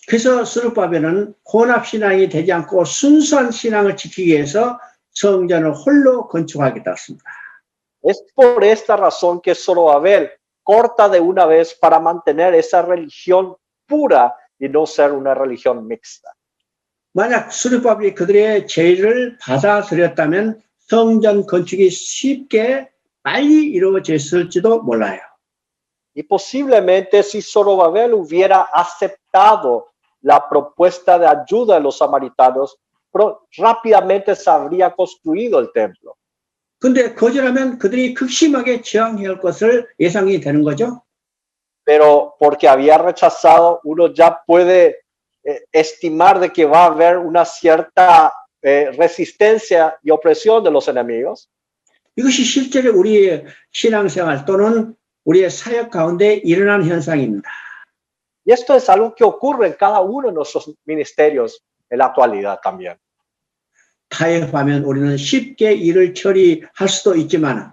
그래서 스룹바벨은 혼합 신앙이 되지 않고 순수한 신앙을 지키기 위해서 성전을 홀로 건축하겠다 했습니다. Es por esta razón que Zorobabel corta de una vez para mantener esa religión pura y no ser una religión mixta. 만약 스룹바벨이 그들의 제의를 받아들였다면 성전 건축이 쉽게 빨리 이루어졌을지도 몰라요. Y posiblemente si Zorobabel hubiera aceptado la propuesta de ayuda de los samaritanos, rápidamente se habría construido el templo. 근데 거절하면 그들이 극심하게 저항해야 할 것을 예상이 되는 거죠. Pero porque había rechazado, uno ya puede estimar de que va a haber una cierta resistencia y opresión de los enemigos. 이것이 실제로 우리의 신앙생활 또는 우리의 사역 가운데 일어나는 현상입니다. Y esto es algo que ocurre en cada uno de nuestros ministerios en la actualidad también. 타협하면 우리는 쉽게 일을 처리할 수도 있지만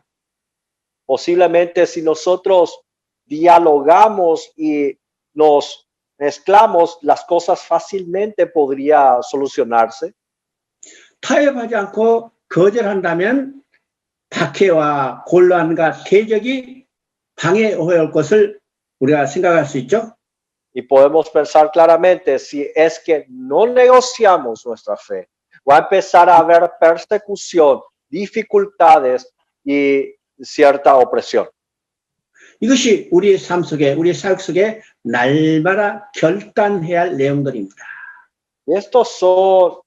Posiblemente si nosotros dialogamos y nos mezclamos, las cosas fácilmente podría solucionarse. 타협하지 않고 거절한다면 박해와 곤란과 대적이 방해할 것을 우리가 생각할 수 있죠. Y podemos pensar claramente, si es que no negociamos nuestra fe, va a empezar a haber persecución, dificultades y cierta opresión. 이것이 우리의 삶 속에, 우리의 사역 속에 날마다 결단해야 할 내용들입니다. Y estos son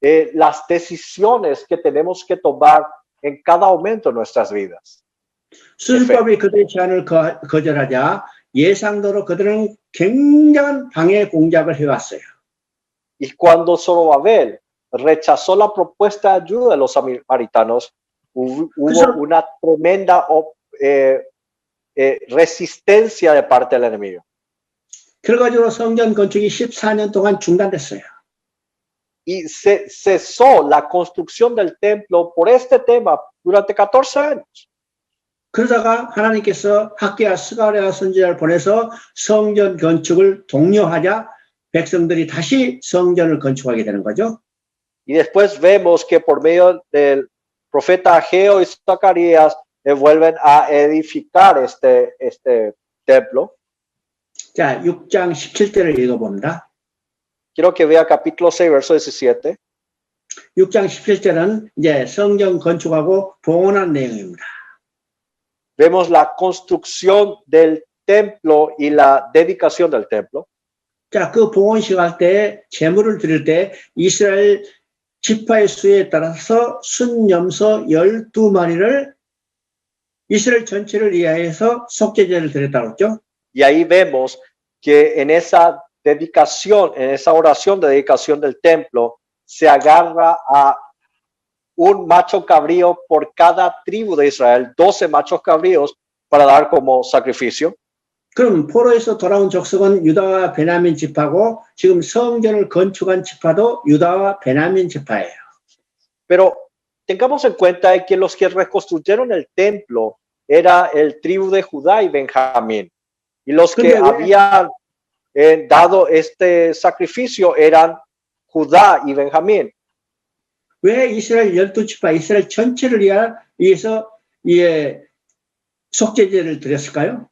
las decisiones que tenemos que tomar en cada momento de nuestras vidas. 수술법이 그들의 제안을 거절하자 예상대로 그들은 굉장한 방해 공작을 해왔어요. Y cuando Zorobabel rechazó la propuesta de ayuda de los samaritanos, hubo una tremenda resistencia de parte del enemigo. 결과적으로 성전 건축이 14년 동안 중단됐어요. Y se cesó la construcción del templo por este tema durante 14 años. 그러다가 하나님께서 학개와 스가랴 선지자를 보내서 성전 건축을 독려하자 백성들이 다시 성전을 건축하게 되는 거죠. Y después vemos que por medio del profeta Ageo y Zacarías vuelven a edificar este templo. 자, 6장 17절을 읽어봅니다. Quiero que vea capítulo 6, verso 17. 6장 17절은 이제 성전 건축하고 봉헌한 내용입니다. Vemos la construcción del templo y la dedicación del templo. 자, 그 봉헌식 할 때 제물을 드릴 때 이스라엘 지파의 수에 따라서 순염소 12마리를 이스라엘 전체를 위하여서 속죄제를 드렸다고 했죠. Y ahí vemos que en esa dedicación, en esa oración de dedicación del templo, se agarra a un macho cabrío por cada tribu de Israel, 12 machos cabríos para dar como sacrificio. 그럼 포로에서 돌아온 족속은 유다와 베냐민 지파고 지금 성전을 건축한 지파도 유다와 베냐민 지파예요. Pero tengamos en cuenta que los que reconstruyeron el templo era el tribu de Judá y Benjamín. Y los que habían dado este sacrificio eran Judá y Benjamín. 왜 이스라엘 12지파, 이스라엘 전체를 위해서 속죄제를 드렸을까요?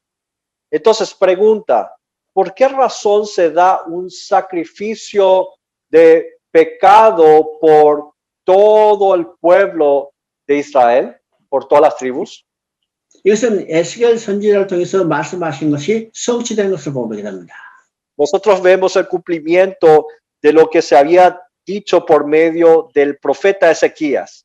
Entonces pregunta, ¿por qué razón se da un sacrificio de pecado por todo el pueblo de Israel, por todas las tribus? 이것은 에스겔 선지자를 통해서 말씀하신 것이 성취된 것을 보게 됩니다. Nosotros vemos el cumplimiento de lo que se había dicho por medio del profeta Ezequías.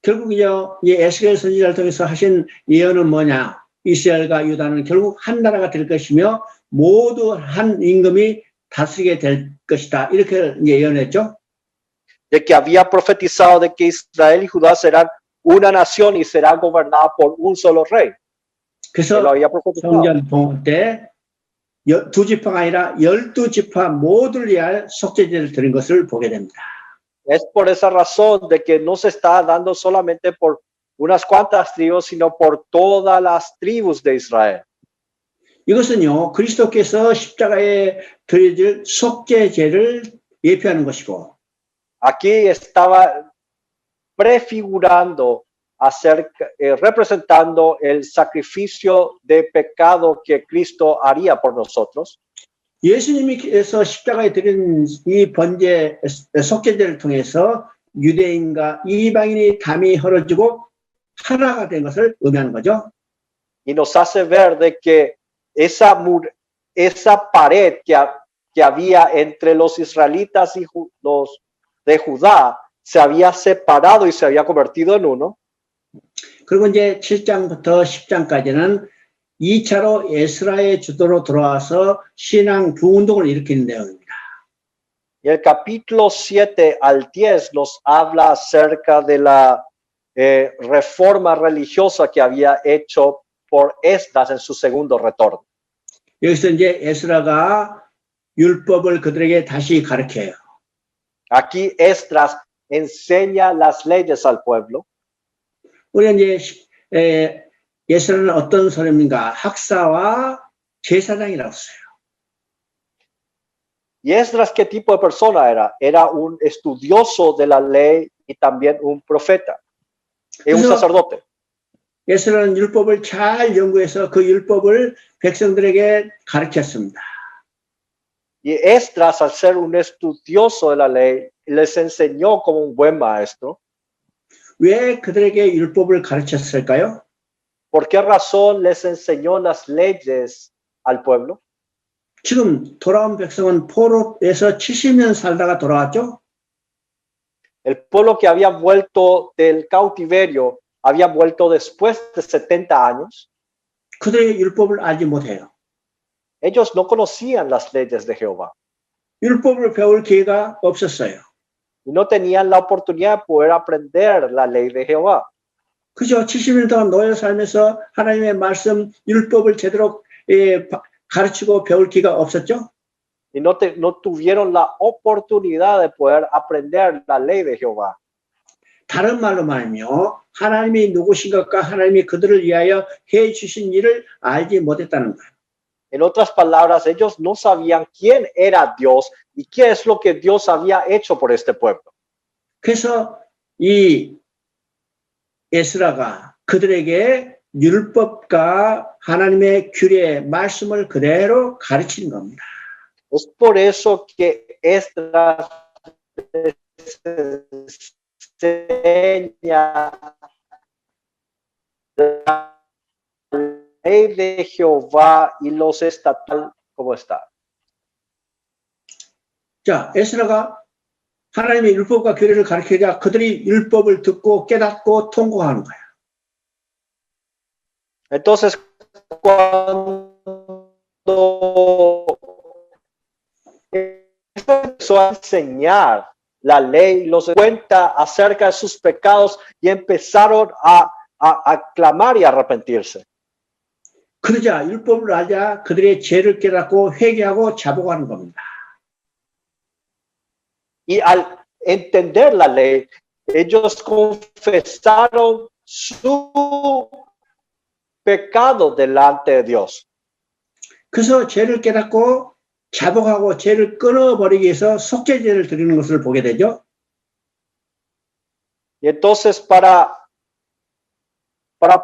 결국이요, 이 에스겔 선지자를 통해서 하신 예언은 뭐냐? 이스라엘과 유다는 결국 한 나라가 될 것이며 모두 한 임금이 다스리게 될 것이다. 이렇게 예언했죠. De que había profetizado de que Israel y Judá serán una nación y será gobernada por un solo rey. 그래서 성전 봉헌 때 두 지파가 아니라 12지파 모두를 위하여 속죄제를 드린 것을 보게 됩니다. Es por esa razón de que no se está dando solamente por unas cuantas tribus, sino por todas las tribus de Israel. 이것은요, 그리스도께서 십자가에 드려질 속죄제를 예표하는 것이고, Aquí estaba prefigurando, representando el sacrificio de pecado que Cristo haría por nosotros. 예수님께서 십자가에 드린 이 번제 속죄제를 통해서 유대인과 이방인이 담이 헐어지고 하나가 된 것을 의미하는 거죠. Y nos hace ver de que esa pared que había entre los israelitas y los de Judá se había separado y se había convertido en uno. 그리고 이제 7장부터 10장까지는 2차로 에스라의 주도로 들어와서 신앙 부운동을 일으키는 내용입니다. Y el capítulo 7 al 10 nos habla acerca de la reforma religiosa que había hecho por Esdras en su segundo retorno. 여기서 이제 에스라가 율법을 그들에게 다시 가르쳐요. Aquí Esdras enseña las leyes al pueblo. 우리가 이제 에스라는 어떤 사람인가? 학사와 제사장이라고 써요. ¿Y Esdras qué tipo de persona era? Era un estudioso de la ley y también un profeta y un sacerdote. 에스라는 율법을 잘 연구해서 그 율법을 백성들에게 가르쳤습니다. Y Esdras, al ser un estudioso de la ley, les enseñó como un buen maestro. 왜 그들에게 율법을 가르쳤을까요? ¿Por qué razón les enseñó las leyes al pueblo? 지금 돌아온 백성은 포로에서 70년 살다가 돌아왔죠? El pueblo que había vuelto del cautiverio había vuelto después de 70 años. 그들의 율법을 알지 못해요. Ellos no conocían las leyes de Jehová 율법을 배울 기회가 없었어요. y no tenían la oportunidad de poder aprender la ley de Jehová. 그죠? 70년 동안 노예 살면서 하나님의 말씀, 율법을 제대로 가르치고 배울 기회가 없었죠? Y no tuvieron la oportunidad de poder aprender la ley de Jehová. 다른 말로 말하면 하나님이 누구신 것과 하나님이 그들을 위하여 해 주신 일을 알지 못했다는 거예요. En otras palabras, ellos no sabían quién era Dios y qué es lo que Dios había hecho por este pueblo. 그래서 이 에스라가 그들에게 율법과 하나님의 규례, 말씀을 그대로 가르치는 겁니다. Es por eso que Esdras enseña la ley de Jehová y los estatutos como está. 자, 에스라가 하나님의 율법과 규례를 가르치자 그들이 율법을 듣고 깨닫고 통과하는 거야. Entonces, cuando empezó a enseñar la ley, los cuenta acerca de sus pecados y empezaron a clamar y a arrepentirse. 그러자 율법을 알자 그들의 죄를 깨닫고 회개하고 자복하는 겁니다. Y al entender la ley, ellos confesaron su pecado delante de Dios. 그래서 죄를 깨닫고 자복하고 죄를 끊어버리기 위해서 속죄제를 드리는 것을 보게 되죠. Y entonces para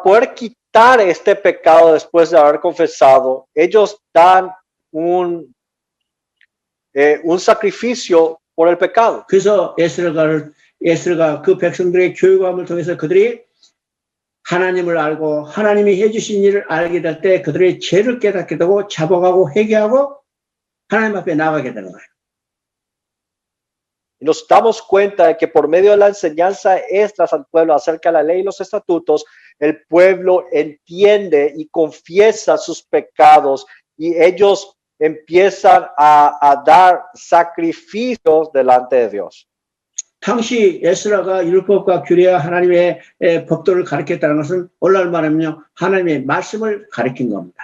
poder quitar este pecado después de haber confesado, ellos dan un sacrificio por el pecado. 그래서 에스라가 그 백성들의 교육함을 통해서 그들이 하나님을 알고 하나님이 해주신 일을 알게 될 때 그들의 죄를 깨닫게 되고 자복하고 회개하고 하나님 앞에 나가게 되는 거예요. Y nos damos cuenta de que por medio de la enseñanza extras al pueblo acerca de la ley y los estatutos, el pueblo entiende y confiesa sus pecados y ellos empiezan a dar sacrificios delante de Dios. 당시 에스라가 율법과 규례와 하나님의 법도를 가르쳤다는 것은 오늘날 말하면요 하나님의 말씀을 가르친 겁니다.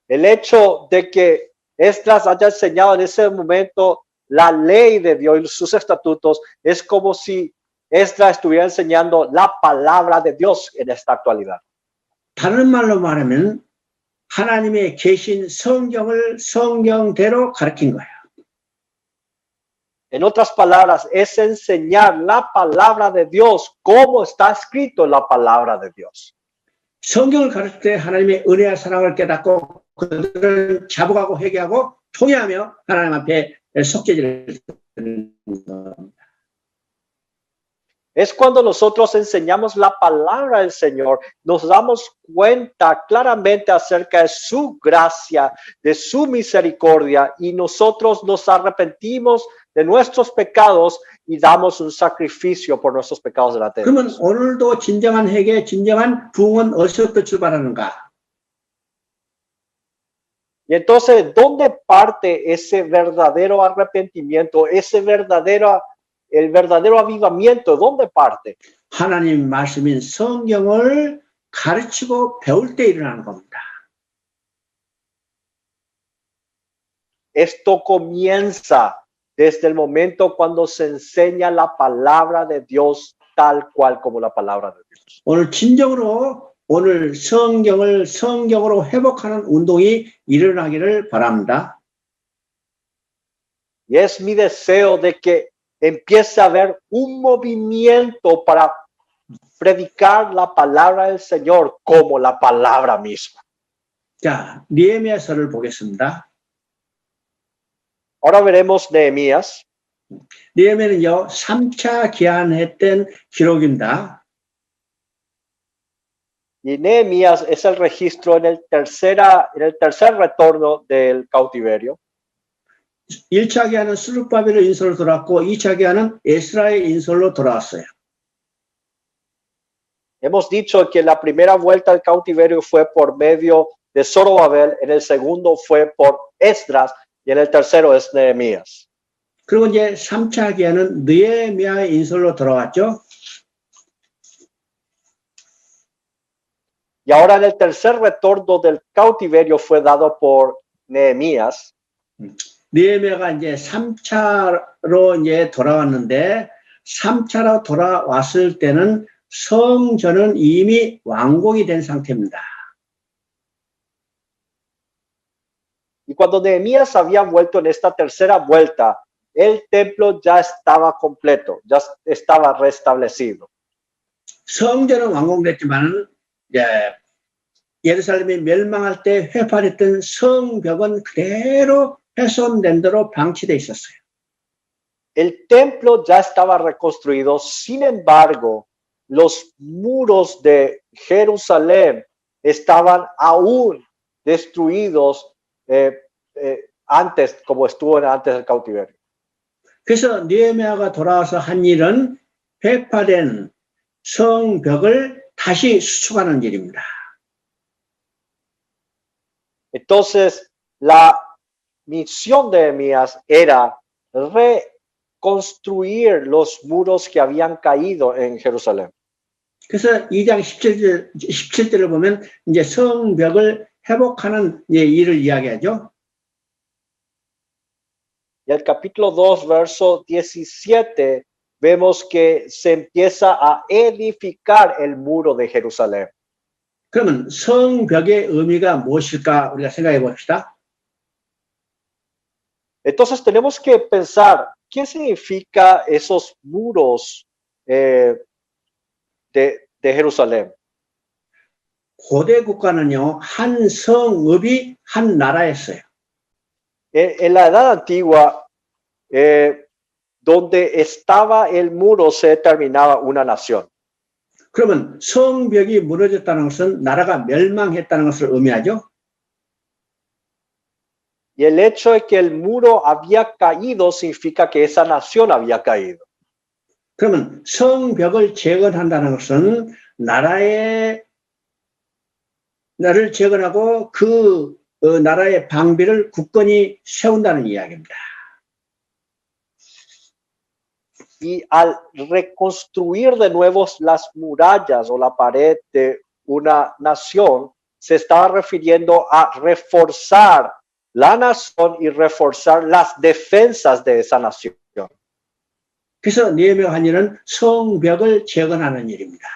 El hecho de que Esdras haya enseñado en ese momento la ley de Dios y sus estatutos es como si Esdras estuviera enseñando la palabra de Dios en esta actualidad. 다른 말로 말하면 하나님의 계신 성경을 성경대로 가르친 거예요. En otras palabras, es enseñar la palabra de Dios como está escrito en la palabra de Dios. 성경을 가르칠 때 하나님의 은혜와 사랑을 깨닫고 그들은 자복하고 회개하고 통회하며 하나님 앞에 속죄제를 드리는 겁니다. Es cuando nosotros enseñamos la palabra del Señor, nos damos cuenta claramente acerca de su gracia, de su misericordia, y nosotros nos arrepentimos de nuestros pecados y damos un sacrificio por nuestros pecados delante de 그러면 Dios. 오늘도 진정한 회개, 진정한 부흥은 어디서부터 출발하는가? Y entonces, ¿dónde parte ese verdadero arrepentimiento, el verdadero avivamiento? ¿Dónde parte? 하나님 말씀인 성경을 가르치고 배울 때 일어나는 겁니다. Esto comienza desde el momento cuando se enseña la palabra de Dios tal cual como la palabra de Dios. 오늘 진정으로 오늘 성경을 성경으로 회복하는 운동이 일어나기를 바랍니다. Y es mi deseo de que empiece a haber un movimiento para predicar la palabra del Señor como la palabra misma. 자, 느헤미야서를 보겠습니다. Ahora veremos Nehemías. 느헤미야는요 3차 기한했던 기록입니다. Y Nehemías es el registro en el tercer retorno del cautiverio. 1차 기한은 스룹바벨의 인솔로 돌아왔고 2차 기한은 에스라의 인솔로 돌아왔어요. Hemos dicho que la primera vuelta al cautiverio fue por medio de Zorobabel, en el segundo fue por Esdras y en el tercero es Nehemías. 그리고 이제 3차 기한은 느헤미야의 인솔로 돌아왔죠. Y ahora en el tercer retorno del cautiverio fue dado por Nehemías. 느헤미야가 이제 3차로 이제 돌아왔는데 3차로 돌아왔을 때는 성전은 이미 완공이 된 상태입니다. Y cuando Nehemías había vuelto en esta tercera vuelta, el templo ya estaba completo, ya estaba restablecido. 성전은 완공됐지만 예루살렘이 멸망할 때 회파됐던 성벽은 그대로 훼손된 대로 방치되어 있었어요. El templo ya estaba reconstruido, sin embargo, los muros de Jerusalén estaban aún destruidos antes, como estuvo antes del cautiverio. 그래서 느헤미야가 돌아와서 한 일은 회파된 성벽을 다시 수축하는 일입니다. Entonces, la misión de Nehemías era reconstruir los muros que habían caído en Jerusalén. 그래서 2장 17절을 보면 이제 성벽을 회복하는 일을 이야기하죠. Y el capítulo 2, verso 17, vemos que se empieza a edificar el muro de Jerusalén. 그러면 성벽의 의미가 무엇일까 우리가 생각해 봅시다. Entonces tenemos que pensar, ¿qué significa esos muros de Jerusalén? 고대 국가는요, 한 성읍이 한 나라였어요. En la edad antigua, donde estaba el muro, se determinaba una nación. 그러면 성벽이 무너졌다는 것은 나라가 멸망했다는 것을 의미하죠. Y el hecho de que el muro había caído significa que esa nación había caído. 그러면 성벽을 재건한다는 것은 나라를 재건하고 그 나라의 방비를 굳건히 세운다는 이야기입니다. Y al reconstruir de nuevo las murallas o la pared de una nación, se estaba refiriendo a reforzar la nación y reforzar las defensas de esa nación. 그래서 느헤미야가 한 일은 성벽을 재건하는 일입니다.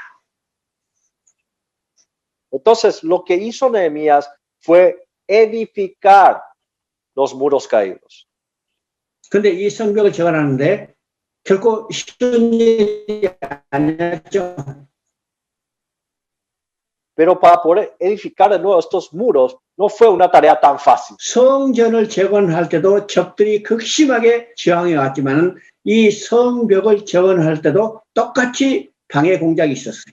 Entonces, lo que hizo Nehemías fue edificar los muros caídos. 그런데 이 성벽을 재건하는데 결코 쉬운 일이 아니었죠. Pero para poder edificar de nuevo estos muros no fue una tarea tan fácil. 성전을 재건할 때도 적들이 극심하게 저항해 왔지만 이 성벽을 재건할 때도 똑같이 방해 공작이 있었어요.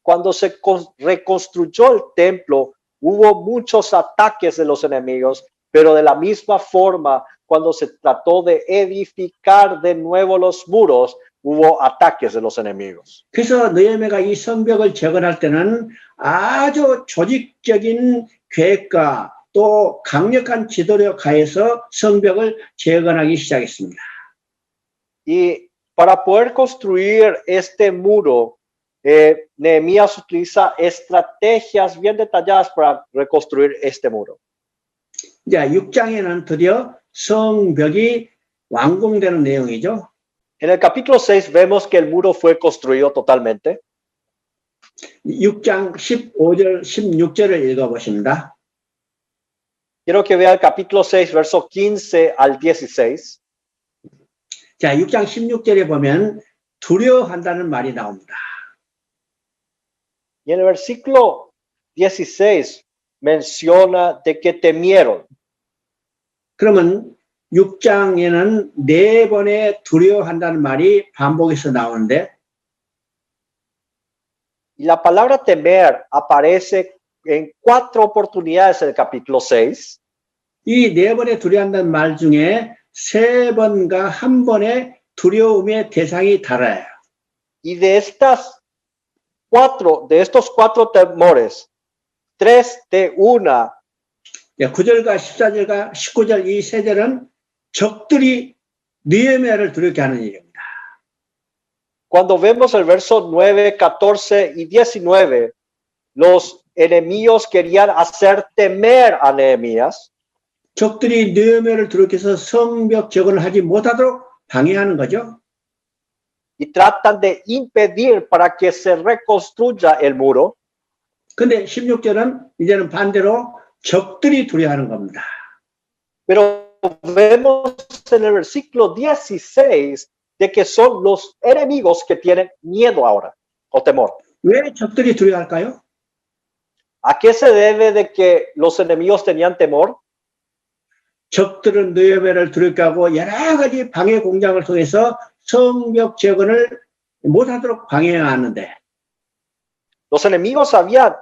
Cuando se reconstruyó el templo, hubo muchos ataques de los enemigos, pero de la misma forma, cuando se trató de edificar de nuevo los muros, hubo ataques de los enemigos. 그래서 느헤미야가 이 성벽을 재건할 때는 아주 조직적인 계획과 또 강력한 지도력 하에서 성벽을 재건하기 시작했습니다. Y para poder construir este muro, Nehemías utiliza estrategias bien detalladas para reconstruir este muro. 자, 6장에는 드디어 성벽이 완공되는 내용이죠. En el capítulo 6 vemos que el muro fue construido totalmente. 6장 15절, 16절을 읽어보십니다. Quiero que vea el capítulo 6, verso 15 al 16. 자, 6장 16절에 보면 두려워한다는 말이 나옵니다. Y en el versículo 16 menciona de que temieron. 그러면 6장에는 4번의 두려워한다는 말이 반복해서 나오는데 Y la palabra temer aparece en 4 oportunidades en el capítulo 6. 이 4번의 두려워한다는 말 중에 3번과 1번의 두려움의 대상이 달라요. Y de estos cuatro temores, 3 de una 9절과 14절과 19절 이 3절은 적들이 느헤미야를 두렵게 하는 일입니다. cuando vemos el verso 9, 14 y 19, los enemigos querían hacer temer a Nehemías. 적들이 느헤미야를 두렵게 해서 성벽 재건을 하지 못하도록 방해하는 거죠. Y tratan de impedir para que se reconstruya el muro. 근데 16절은 이제는 반대로 적들이 두려워하는 겁니다. Pero vemos en el versículo 16 de que son los enemigos que tienen miedo ahora o temor. 왜 적들이 두려워할까요? ¿A qué se debe de que los enemigos tenían temor? 적들은 느헤미야를 두렵게 하고 여러 가지 방해 공작을 통해서 성벽 재건을 못하도록 방해하는데 Los enemigos habían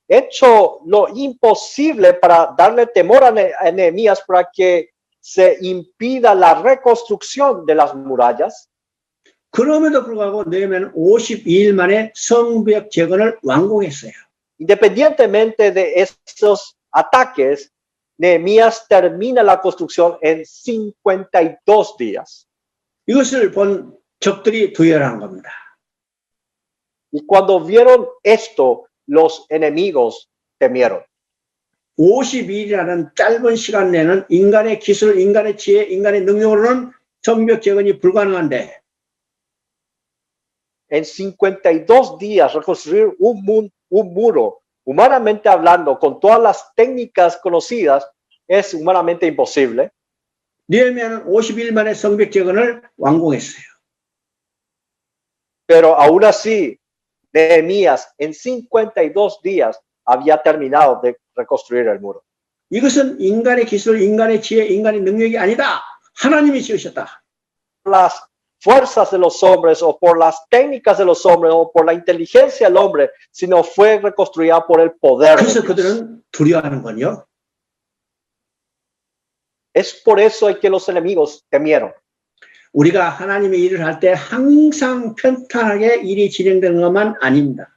hecho lo imposible para darle temor a Nehemías para que se impida la reconstrucción de las murallas. 그럼에도 불구하고 느헤미야는 52일 만에 성벽 재건을 완공했어요. Independientemente de esos ataques, Nehemías termina la construcción en 52 días. 이것을 본 적들이 두려워한 겁니다. Y cuando vieron esto, los enemigos temieron. 52일이라는 짧은 시간 내는 인간의 기술, 인간의 지혜, 인간의 능력으로는 성벽 재건이 불가능한데 En 52 días reconstruir un muro, humanamente hablando, con todas las técnicas conocidas, es humanamente imposible. 느헤미야는 52일 만에 성벽 재건을 완공했어요. Pero aún así, Nehemías en 52 días había terminado de reconstruir el muro. 이것은 인간의 기술, 인간의 지혜, 인간의 능력이 아니다. 하나님이 지으셨다. Las fuerzas de los hombres o por las técnicas de los hombres o por la inteligencia del hombre, sino fue reconstruida por el poder de 그래서 Dios. 그들은 두려워하는 건요. Es por eso que los enemigos temieron. 우리가 하나님의 일을 할 때 항상 평탄하게 일이 진행되는 것만 아닙니다.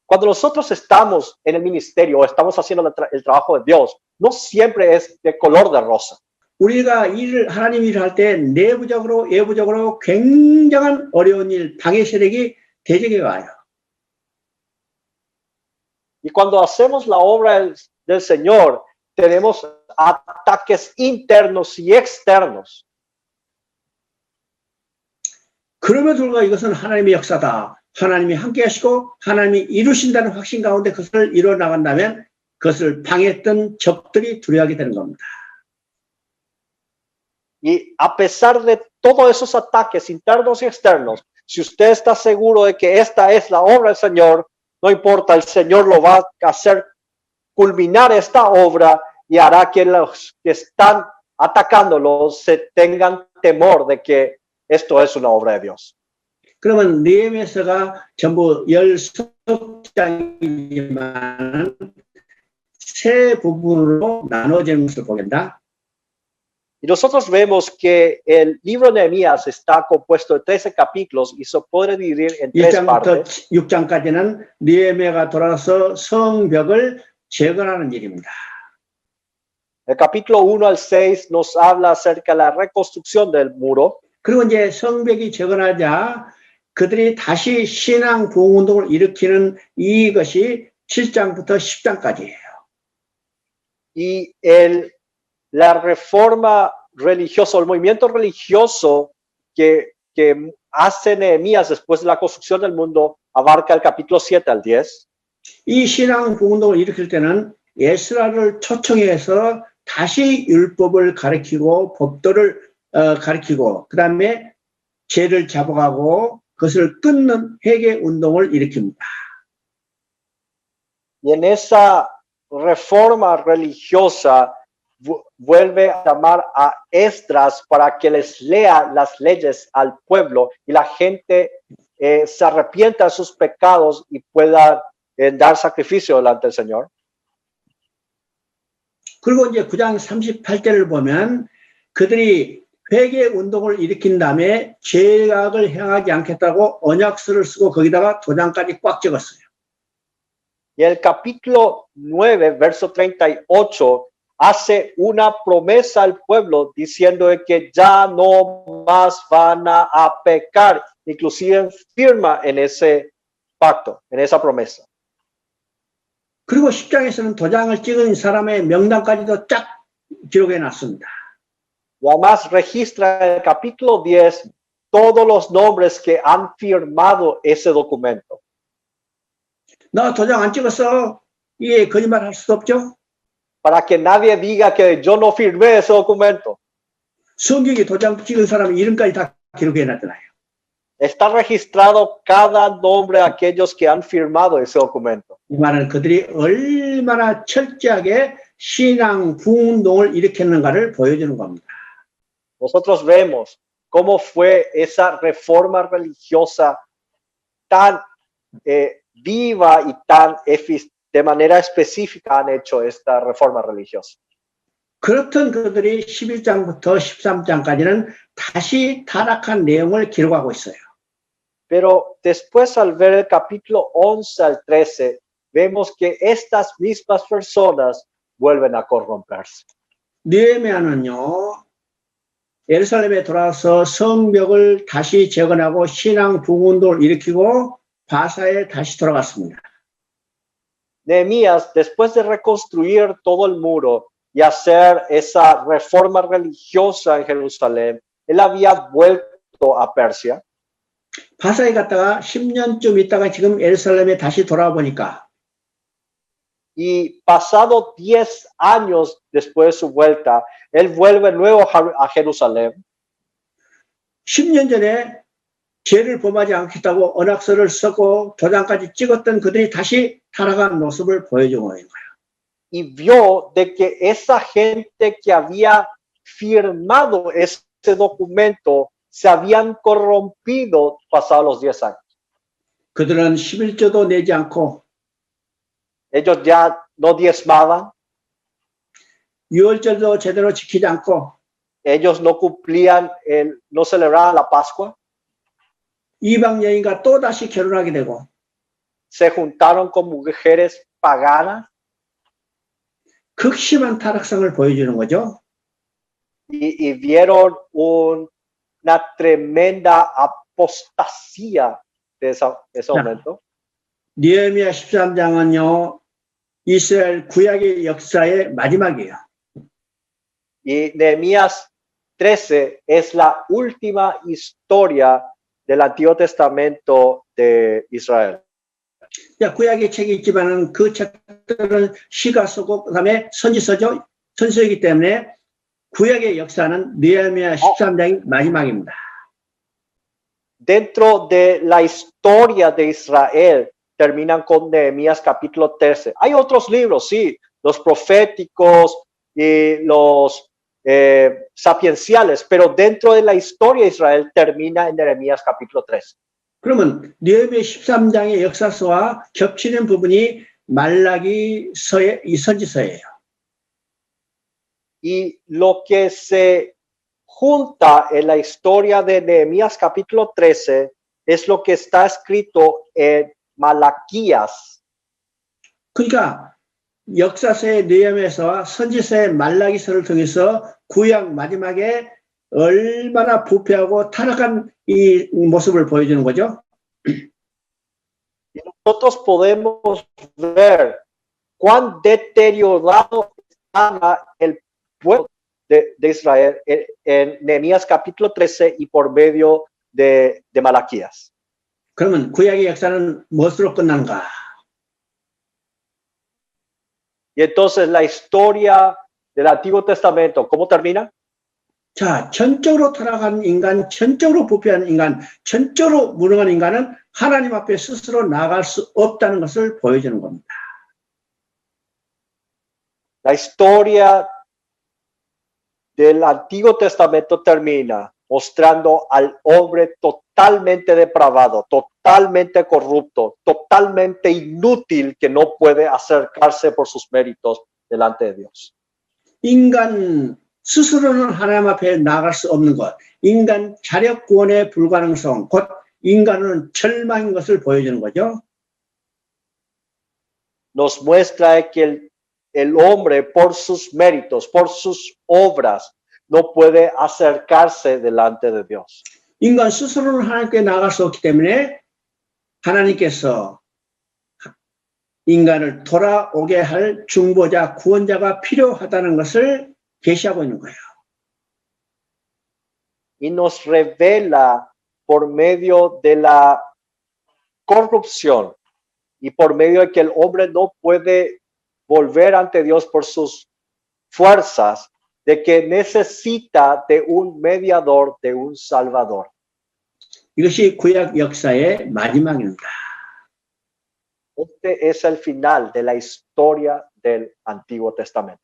Cuando nosotros estamos en el ministerio o estamos haciendo el trabajo de Dios, no siempre es de color de rosa. 우리가 하나님 일을 할 때 내부적으로 외부적으로 굉장한 어려운 일, 방해 세력이 대적해 와요. Y cuando hacemos la obra del Señor, tenemos ataques internos y externos. 그럼에도 불구하고 이것은 하나님의 역사다. 하나님이 함께 하시고 하나님이 이루신다는 확신 가운데 그것을 이루어 나간다면 그것을 방해했던 적들이 두려워하게 되는 겁니다. Y a pesar de todos esos ataques internos y externos, si usted está seguro de que esta es la obra del Señor, no importa, el Señor lo va a hacer culminar esta obra y hará que los que están atacándolo se tengan temor de que esto es una obra de Dios. 그러면 느헤미야서가 전부 10석장이지만 세 부분으로 나눠지는 것을 보겠다. Y nosotros vemos que el libro de Nehemías está compuesto de 13 capítulos y se puede dividir en 3 partes. 6장까지는 느헤미야가 돌아서 성벽을 재건하는 일입니다. El capítulo 1 al 6 nos habla acerca de la reconstrucción del muro. 그리고 이제 성벽이 재건하자 그들이 다시 신앙 부흥 운동을 일으키는 이것이 7장부터 10장까지예요. Y la reforma religiosa, el movimiento religioso que hace Nehemías después de la construcción del mundo, abarca el capítulo 7 al 10. 이 신앙 부흥 운동을 일으킬 때는 에스라를 초청해서 다시 율법을 가르치고 법도를 가르치고 그 다음에 죄를 잡아가고 그것을 끊는 회개 운동을 일으킵니다. Y en esa reforma religiosa vuelve a llamar a Esdras para que les lea las leyes al pueblo y la gente se arrepienta de sus pecados y pueda dar sacrificio delante del Señor. 그리고 이제 9장 38절을 보면 그들이 회개 운동을 일으킨 다음에 죄악을 행하지 않겠다고 언약서를 쓰고 거기다가 도장까지 꽉 찍었어요. Y el capítulo 9, verso 38, hace una promesa al pueblo diciendo que ya no más van a pecar, inclusive firma en ese pacto, en esa promesa. 그리고 10장에서는 도장을 찍은 사람의 명단까지도 쫙 기록해 놨습니다. Y además registra en el capítulo 10 todos los nombres que han firmado ese documento. 너 도장 안 찍었어? 예, 거짓말 할 수도 없죠? Para que nadie diga que yo no firmé ese documento. 성경에 도장 찍은 사람 이름까지 다 기록해 놨잖아요. Está registrado cada nombre de aquellos que han firmado ese documento. 이 말은 그들이 얼마나 철저하게 신앙 부운동을 일으켰는가를 보여주는 겁니다. Nosotros vemos cómo fue esa reforma religiosa tan viva y tan de manera específica han hecho esta reforma religiosa. 그렇던 그들이 11장부터 13장까지는 다시 타락한 내용을 기록하고 있어요. Pero después al ver el capítulo 11 al 13, vemos que estas mismas personas vuelven a corromperse. 느헤미야는요, 예루살렘에 돌아와서 성벽을 다시 재건하고 신앙 부흥운동을 일으키고 바사에 다시 돌아갔습니다. Nehemías, después de reconstruir todo el muro y hacer esa reforma religiosa en Jerusalén, él había vuelto a Persia. 바사에 갔다가 10년쯤 있다가 지금 예루살렘에 다시 돌아와 보니까 Y pasado 10 años después de su vuelta, él vuelve nuevo a Jerusalén. 10년 전에 죄를 범하지 않겠다고 언약서를 쓰고 도장까지 찍었던 그들이 다시 타락한 모습을 보여주고 있는 거예요. Y vio de que esa gente que había firmado ese documento se habían corrompido pasados los 10 años. 그들은 11조도 내지 않고 Ellos ya no diezmaban, 유월절도 제대로 지키지 않고 ellos no cumplían, no celebraban la Pascua, 이방 여인과 또 다시 결혼하게 되고 se juntaron con mujeres paganas 극심한 타락성을 보여주는 거죠. y vieron una tremenda apostasía de ese momento. 느헤미야 13장은요. 이스라엘 구약의 역사의 마지막이에요. Y Nehemías 13 es la última historia del Antiguo Testamento de Israel. 자, 구약의 책이 있지만은 그 책들은 시가 쓰고 그다음에 선지서죠. 선지서이기 때문에 구약의 역사는 느헤미야 13장이 마지막입니다. Dentro de la historia de Israel terminan con Nehemías capítulo 13. Hay otros libros, sí, los proféticos y los sapienciales, pero dentro de la historia de Israel termina en Nehemías capítulo 13. 그러면 느헤미야 13장의 역사서와 겹치는 부분이 말라기서의 이 선지서예요. Y lo que se junta en la historia de Nehemías capítulo 13 es lo que está escrito en Malaquías. 그러니까 역사서의 느헤미야서와 선지서의 말라기서를 통해서 구약 마지막에 얼마나 부패하고 타락한 이 모습을 보여주는 거죠. Y nosotros podemos ver cuán deteriorado estaba el pueblo de Israel en Nehemías capítulo 13 y por medio de Malaquías. 그러면 구약의 역사는 무엇으로 끝난가? Y entonces la historia del Antiguo Testamento, ¿cómo termina? 자, 전적으로 타락한 인간, 전적으로 부패한 인간, 전적으로 무능한 인간은 하나님 앞에 스스로 나아갈 수 없다는 것을 보여주는 겁니다. La historia del Antiguo Testamento termina mostrando al hombre totalmente depravado, totalmente corrupto, totalmente inútil, que no puede acercarse por sus méritos delante de Dios. 인간 스스로는 하나님 앞에 나아갈 수 없는 것, 인간 자력 구원의 불가능성, 곧 인간은 절망인 것을 보여주는 거죠. Nos muestra que el hombre por sus méritos, por sus obras, no puede acercarse delante de Dios. 인간 스스로는 하나님께 나아갈 수 없기 때문에 하나님께서 인간을 돌아오게 할 중보자, 구원자가 필요하다는 것을 계시하고 있는 거예요. Y nos revela por medio de la corrupción y por medio de que el hombre no puede volver ante Dios por sus fuerzas, de que necesita de un mediador, de un salvador. 이것이 구약 역사의 마지막입니다. Este es el final de la historia del Antiguo Testamento.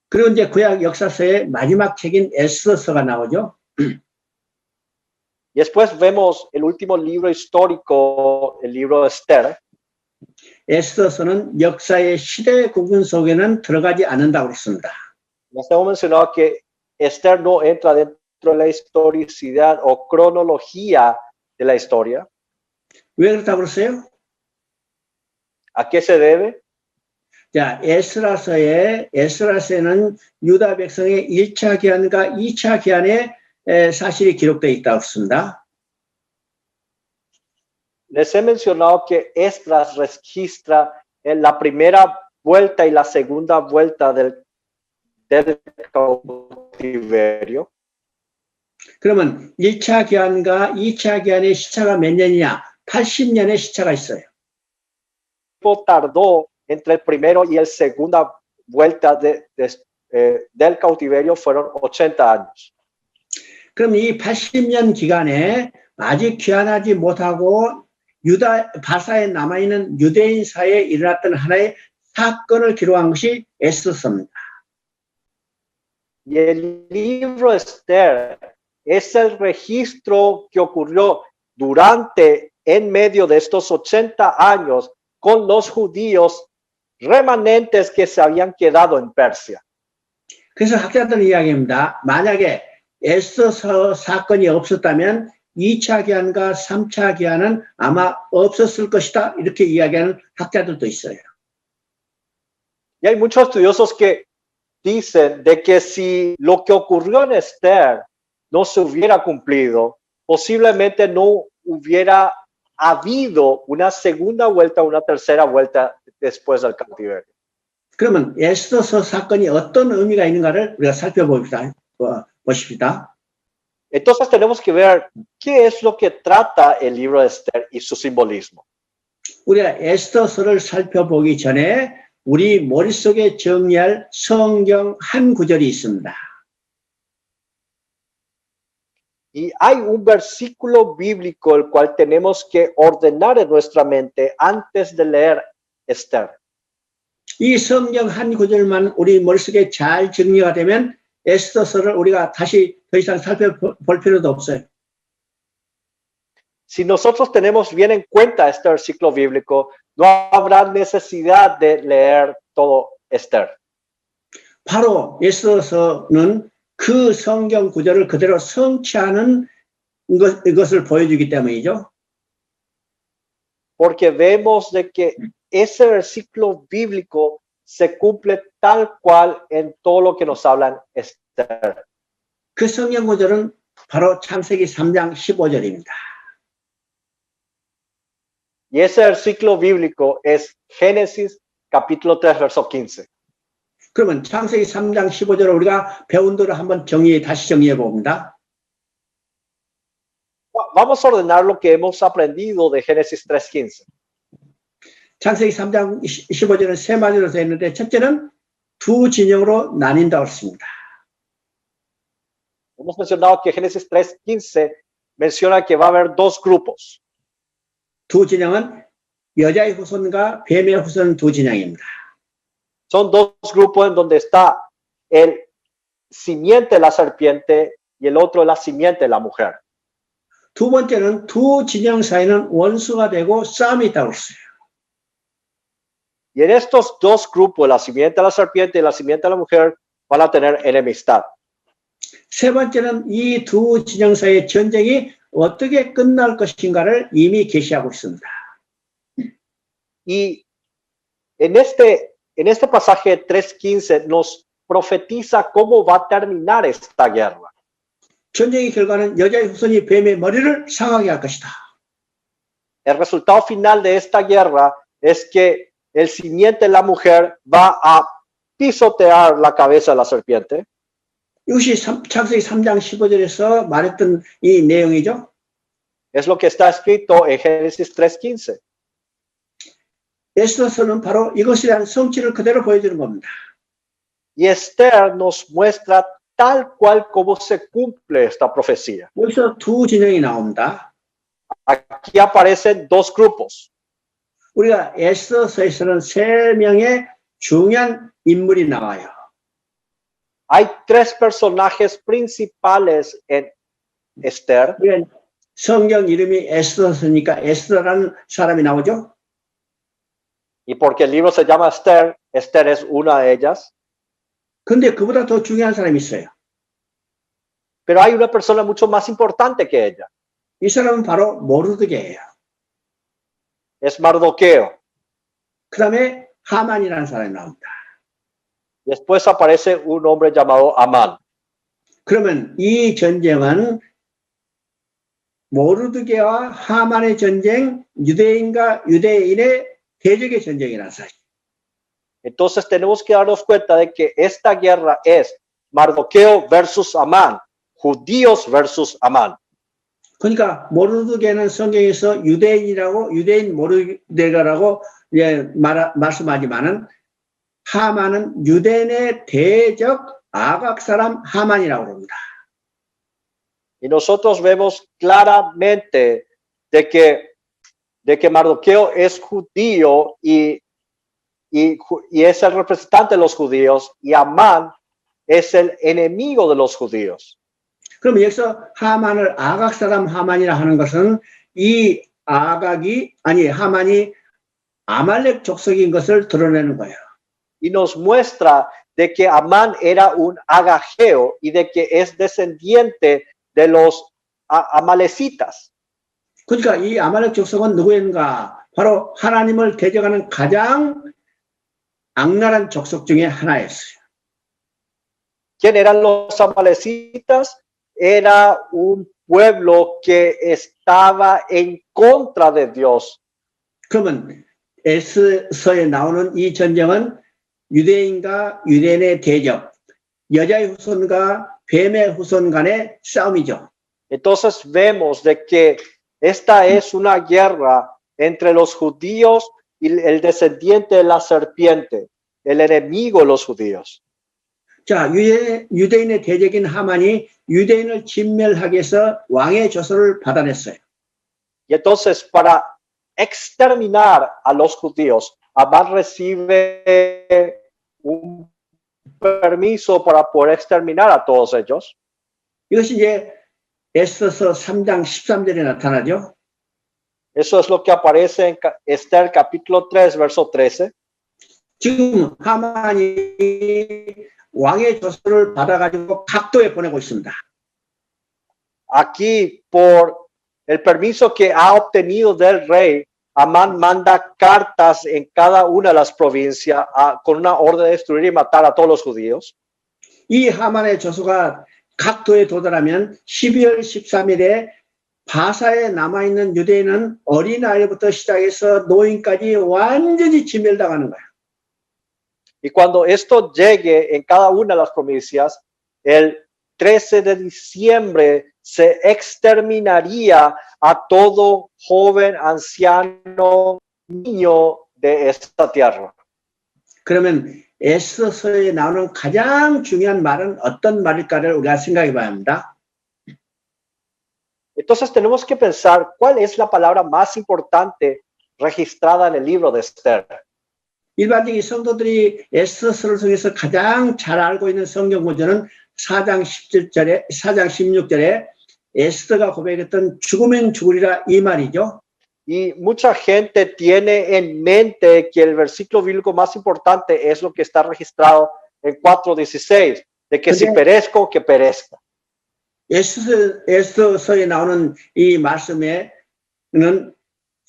그리고 이제 구약 역사서의 마지막 책인 에스더서가 나오죠. Y después vemos el último libro histórico, el libro de Esther. 에스더서는 역사의 시대 구분 속에는 들어가지 않는다고 했습니다. Les hemos mencionado que Esther no entra dentro de la historicidad o cronología de la historia. 왜 그렇다고 그랬어요? ¿A qué se debe? 자, 에스라서에는 유다 백성의 1차 기한과 2차 기한의 사실이 기록되어 있다고 했습니다. Les he mencionado que Esdras registra en la primera vuelta y la segunda vuelta del cautiverio. 그러면 1차 기한과 2차 기한의 시차가 몇 년이냐? 80년의 시차가 있어요. Tardó entre el primero y el segunda vuelta del cautiverio fueron 80 años. 그럼 이 80년 기간에 아직 귀환하지 못하고 유다 바사에 남아있는 유대인 사회에 일어났던 하나의 사건을 기록한 것이 에스더서입니다. Y el libro Esther es el registro que ocurrió en medio de estos 80 años con los judíos remanentes que se habían quedado en Persia. 그래서 학자들 이야기입니다. 만약에 에스더서 사건이 없었다면 2차 기한과 3차 기한은 아마 없었을 것이다. 이렇게 이야기하는 학자들도 있어요. Y hay muchos estudiosos que dicen de que si lo que ocurrió en Esther no se hubiera cumplido, posiblemente no hubiera habido una segunda vuelta, una tercera vuelta después del cautiverio. 그러면 에스더서 사건이 어떤 의미가 있는가를 우리가 살펴봅시다. 보십시다. Entonces tenemos que ver qué es lo que trata el libro de Esther y su simbolismo. 우리가 에스더서를 살펴보기 전에 우리 머릿속에 정리할 성경 한 구절이 있습니다. Y hay un versículo bíblico el cual tenemos que ordenar en nuestra mente antes de leer Esther. 이 성경 한 구절만 우리 머릿속에 잘 정리가 되면 에스더서를 우리가 다시 더 이상 살펴볼 필요도 없어요. Si nosotros tenemos bien en cuenta este versículo bíblico, no habrá necesidad de leer todo Esther. 바로 에스더서는 그 성경 구절을 그대로 성취하는 것을 보여주기 때문이죠. Porque vemos de que ese versículo bíblico se cumple tal cual en todo lo que nos hablan Esther. 그 성경 구절은 바로 창세기 3장 15절입니다. Y ese versículo bíblico es Génesis capítulo 3, verso 15. 그러면 창세기 3장 15절을 우리가 배운 대로 한번 다시 정리해 봅니다. Vamos a ordenar lo que hemos aprendido de Génesis 3:15. 창세기 3장 15절은 세 마디로 되어 있는데 첫째는 두 진영으로 나뉜다고 했습니다. Hemos mencionado que Génesis 3:15 menciona que va a haber dos grupos. 두 진영은 여자의 후손과 뱀의 후손 두 진영입니다. Son dos grupos en donde está el simiente de la serpiente y el otro la simiente de la mujer. 두 번째는 두 진영 사이는 원수가 되고 싸움이 있다고 했어요. Y en estos dos grupos, la simiente de la serpiente y la simiente de la mujer, van a tener enemistad. 세 번째는 이 두 진영 사이의 전쟁이 어떻게 끝날 것인가를 이미 계시하고 있습니다. Y en este pasaje 3:15 nos profetiza cómo va a terminar esta guerra. 전쟁의 결과는 여자의 후손이 뱀의 머리를 상하게 할 것이다. El resultado final de esta guerra es que el simiente de la mujer va a pisotear la cabeza de la serpiente. 이것이 창세기 3장 15절에서 말했던 이 내용이죠. Es lo que está escrito en Génesis 3:15. 에스더서는 바로 이것에 대한 성취를 그대로 보여주는 겁니다. Y Esther nos muestra tal cual como se cumple esta profecía. 여기서 두 진영이 나옵니다. Aquí aparecen dos grupos. 우리가 에스더서에서는 세 명의 중요한 인물이 나와요. Hay tres personajes principales en Esther. 성경 이름이 에스더서니까 에스더라는 사람이 나오죠. Y porque el libro se llama Esther, Esther es una de ellas. 근데 그보다 더 중요한 사람이 있어요. Pero hay una persona mucho más importante que ella. 이 사람은 바로 모르드게예요. Es Mardoqueo. 그 다음에 하만이라는 사람이 나옵니다. Después aparece un hombre llamado Amán. 그러면 이 전쟁은 모르드게와 하만의 전쟁, 유대인과 유대인의 대적의 전쟁이라는 사실. Entonces tenemos que darnos cuenta de que esta guerra es Mardoqueo versus Amán, judíos versus Amán. 그러니까 모르드게는 성경에서 유대인 모르드게라고 말씀하지만은 하만은 유대인의 대적 아각 사람 하만이라고 합니다. Y nosotros vemos claramente de que Mardoqueo es judío y es el representante de los judíos y Amán es el enemigo de los judíos. 그럼 여기서 하만을 아각 사람 하만이라 하는 것은 이 하만이 아말렉 족속인 것을 드러내는 거예요. Y nos muestra de que Amán era un agageo y de que es descendiente de los amalecitas. 그러니까 이 아말렉 족속은 누구인가? 바로 하나님을 대적하는 가장 악랄한 족속 중에 하나였어요. ¿Quién eran los amalecitas? Era un pueblo que estaba en contra de Dios. 그러면 에스서에 나오는 이 전쟁은 유대인과 유대인의 대적, 여자의 후손과 뱀의 후손 간의 싸움이죠. Entonces vemos de que esta es una guerra entre los judíos y el descendiente de la serpiente, el enemigo de los judíos. 자, 유대인의 대적인 하만이 유대인을 진멸하기 위해서 왕의 조서를 받아냈어요. Y entonces para exterminar a los judíos, Amán recibe un permiso para poder exterminar a todos ellos. 이것이 이제 에스더서 3장 13절에 나타나죠. Eso es lo que aparece en Esther capítulo 3, verso 13. 지금 하만이 왕의 조서를 받아가지고 각도에 보내고 있습니다. Aquí, por el permiso que ha obtenido del rey, Amán manda cartas en cada una de las provincias con una orden de destruir y matar a todos los judíos. 이 하만의 저수가 각 도에 도달하면 12월 13일에 바사에 남아있는 유대인은 어린아이부터 시작해서 노인까지 완전히 진멸당하는 거야. Y cuando esto llegue en cada una de las provincias, el 13 de diciembre se exterminaría a todo joven, anciano, niño de esta tierra. 그러면 에스더서에 나오는 가장 중요한 말은 어떤 말일까를 우리가 생각해 봐야 합니다. Entonces tenemos que pensar cuál es la palabra más importante registrada en el libro de Esther. 일반적인 성도들이 에스더서를 통해서 가장 잘 알고 있는 성경 구절은 4장 16절에 에스더가 고백했던 죽으면 죽으리라 이 말이죠. Y mucha gente tiene en mente que el versículo bíblico más importante es lo que está registrado en 4:16, de que si perezco, que perezca. 에스더서에 나오는 이 말씀에는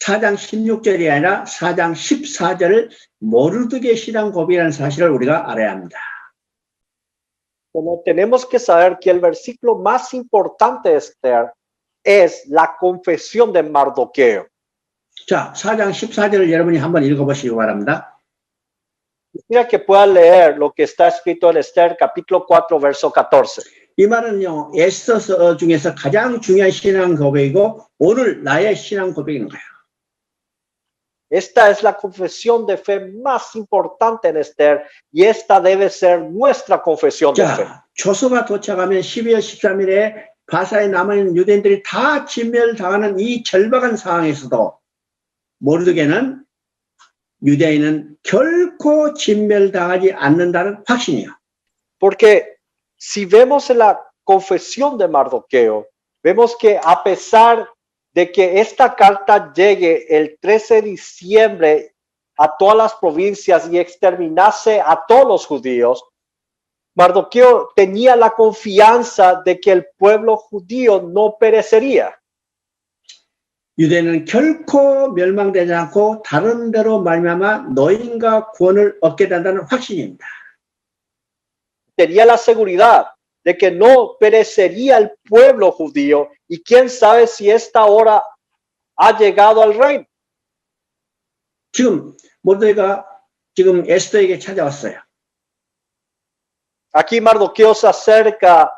4장 16절이 아니라 4장 14절을 모르드게 신앙 고백이라는 사실을 우리가 알아야 합니다. Bueno, tenemos que saber que el versículo más importante de Esther es la confesión de Mardoqueo. 자, 4장 14절을 여러분이 한번 읽어보시기 바랍니다. Quisiera que pueda leer lo que está escrito en Esther capítulo 4, verso 14. 이 말은요, 에스더서 중에서 가장 중요한 신앙 고백이고 오늘 나의 신앙 고백인 거예요. Esta es la confesión de fe más importante en Esther y esta debe ser nuestra confesión de fe. 자, 조서가 도착하면 12월 13일에 바사에 남아있는 유대인들이 다 진멸당하는 이 절박한 상황에서도 모르드게는 유대인은 결코 진멸당하지 않는다는 확신이요. Porque si vemos en la confesión de Mardoqueo, vemos que a pesar de que esta carta llegue el 13 de diciembre a todas las provincias y exterminase a todos los judíos, Mardoqueo tenía la confianza de que el pueblo judío no perecería. 유대인은 결코 멸망되지 않고 다른 데로 말미암아 노임과 구원을 얻게 된다는 확신입니다. Tenía la seguridad de que no perecería el pueblo judío y quién sabe si esta hora ha llegado al reino. 지금 모르드게가 지금 에스더에게 찾아왔어요. Aquí Mardoqueo se acerca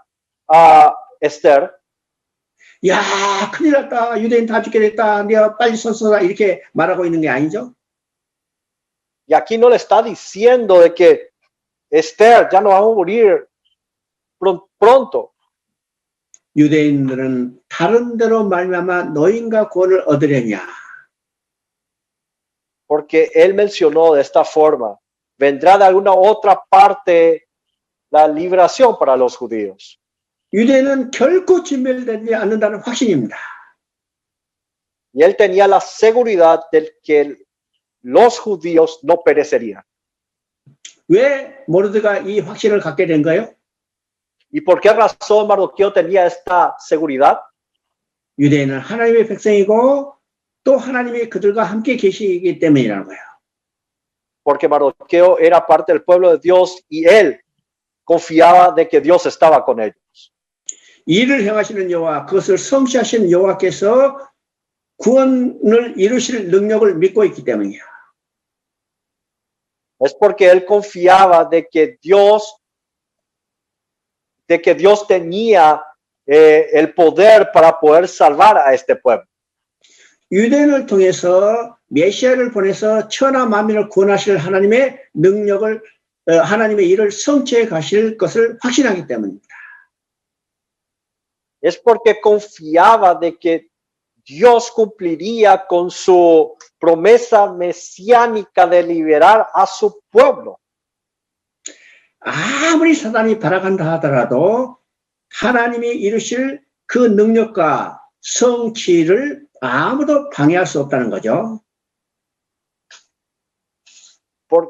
a Esther. 야, 큰일 났다. 유대인 다 죽게 됐다. 네가 빨리 서서라. 이렇게 말하고 있는 게 아니죠. Y aquí no le está diciendo de que Esther ya no va a morir pronto. 유대인들은 다른 데로 말미암아 노임과 구원을 얻으려냐. Porque él mencionó de esta forma, vendrá de alguna otra parte la liberación para los judíos. 유대인은 결코 진멸되지 않는다는 확신입니다. Y él tenía la seguridad de que los judíos no perecerían. 왜 모르드가 이 확신을 갖게 된 거예요? ¿Y por qué razón Mardoqueo tenía esta seguridad? 유대인은 하나님의 백성이고 또 하나님이 그들과 함께 계시기 때문이라는 거예요. Porque Mardoqueo era parte del pueblo de Dios y él confiaba de que Dios estaba con ellos. 일을 행하시는 여호와, 그것을 성취하시는 여호와께서 구원을 이루실 능력을 믿고 있기 때문이야. Es porque él confiaba de que Dios tenía el poder para poder salvar a este pueblo. 유대인을 통해서 메시아를 보내서 천하 만민을 구원하실 하나님의 능력을 하나님의 일을 성취해 가실 것을 확신하기 때문입니다. Es porque confiaba de que Dios cumpliría con su promesa mesiánica de liberar a su pueblo. 아무리 사단이 발악한다 하더라도 하나님이 이루실 그 능력과 성취를 아무도 방해할 수 없다는 거죠.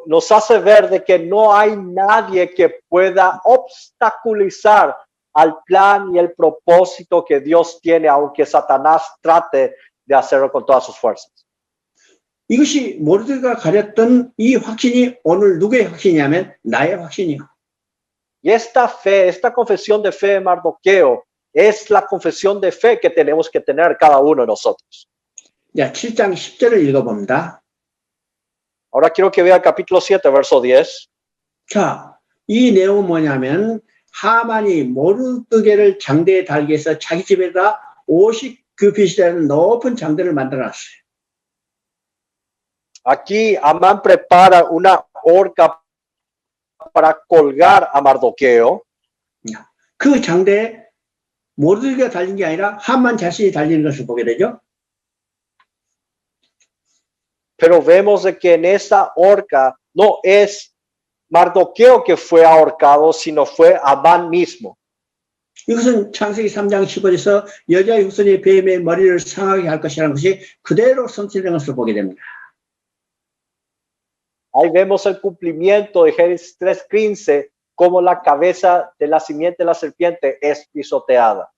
Nos hace ver de que no hay nadie que pueda obstaculizar al plan y el propósito que Dios tiene, aunque Satanás trate de hacerlo con todas sus fuerzas. 이것이 모르드가 가졌던 이 확신이 오늘 누구의 확신이냐면 나의 확신이요. Y esta fe, esta confesión de fe de Mardoqueo es la confesión de fe que tenemos que tener cada uno de nosotros. 자, 7장 10절을 읽어봅니다. Ahora quiero que vea el capítulo 7, verso 10. 자, 이 내용은 뭐냐면 하만이 모르드게를 장대에 달게 해서 자기 집에다 50규빗이라는 높은 장대를 만들어놨어요. Aquí Amán prepara una horca para colgar a Mardoqueo. 그 장대에 모르드게가 달린 게 아니라 하만 자신이 달리는 것을 보게 되죠. Pero vemos de que en esa horca no es Mardoqueo que fue ahorcado, sino fue Amán mismo. 이것은 창세기 3장 15절에서 여자의 후손이 뱀의 머리를 상하게 할 것이라는 것이 그대로 성취된 것을 보게 됩니다. Ahí vemos el cumplimiento de Génesis 3:15, como la cabeza de la simiente de la serpiente es pisoteada.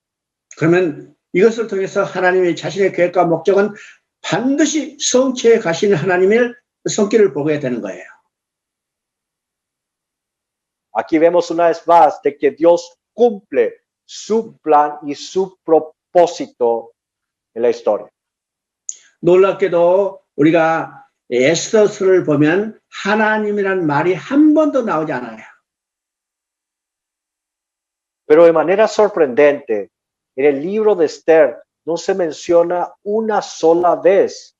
그러면 이것을 통해서 하나님의 자신의 계획과 목적은 반드시 성취해 가시는 하나님의 손길을 보게 되는 거예요. Aquí vemos una vez más de que Dios cumple su plan y su propósito en la historia. 놀랍게도 우리가 에스더서를 보면 하나님이란 말이 한 번도 나오지 않아요. Pero de manera sorprendente, en el libro de Esther no se menciona una sola vez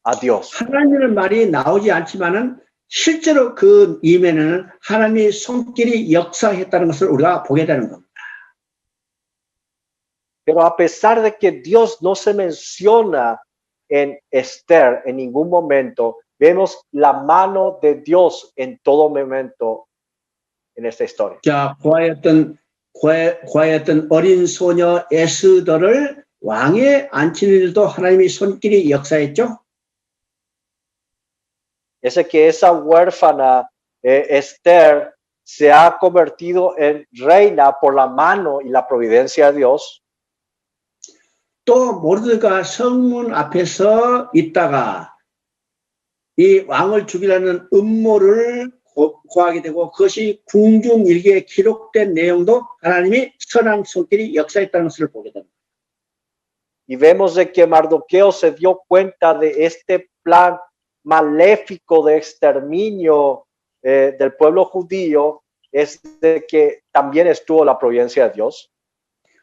a Dios. 하나님이란 말이 나오지 않지만은 실제로 그 이면에는 하나님의 손길이 역사했다는 것을 우리가 보게 되는 겁니다. Pero a pesar de que Dios no se menciona en Esther en ningún momento, vemos la mano de Dios en todo momento en esta historia. 자, 고아였던 어린 소녀 에스더를 왕에 앉히는 일도 하나님의 손길이 역사했죠. Es que esa huérfana Esther se ha convertido en reina por la mano y la providencia de Dios. 또 모르드가 성문 앞에서 있다가 이 왕을 죽이려는 음모를 고하게 되고 그것이 궁중일기에 기록된 내용도 하나님이 선한 손길이 역사했다는 것을 보게 됩니다. Y vemos de que Mardoqueo se dio cuenta de este plan maléfico de exterminio del pueblo judío, es de que también estuvo la providencia de Dios.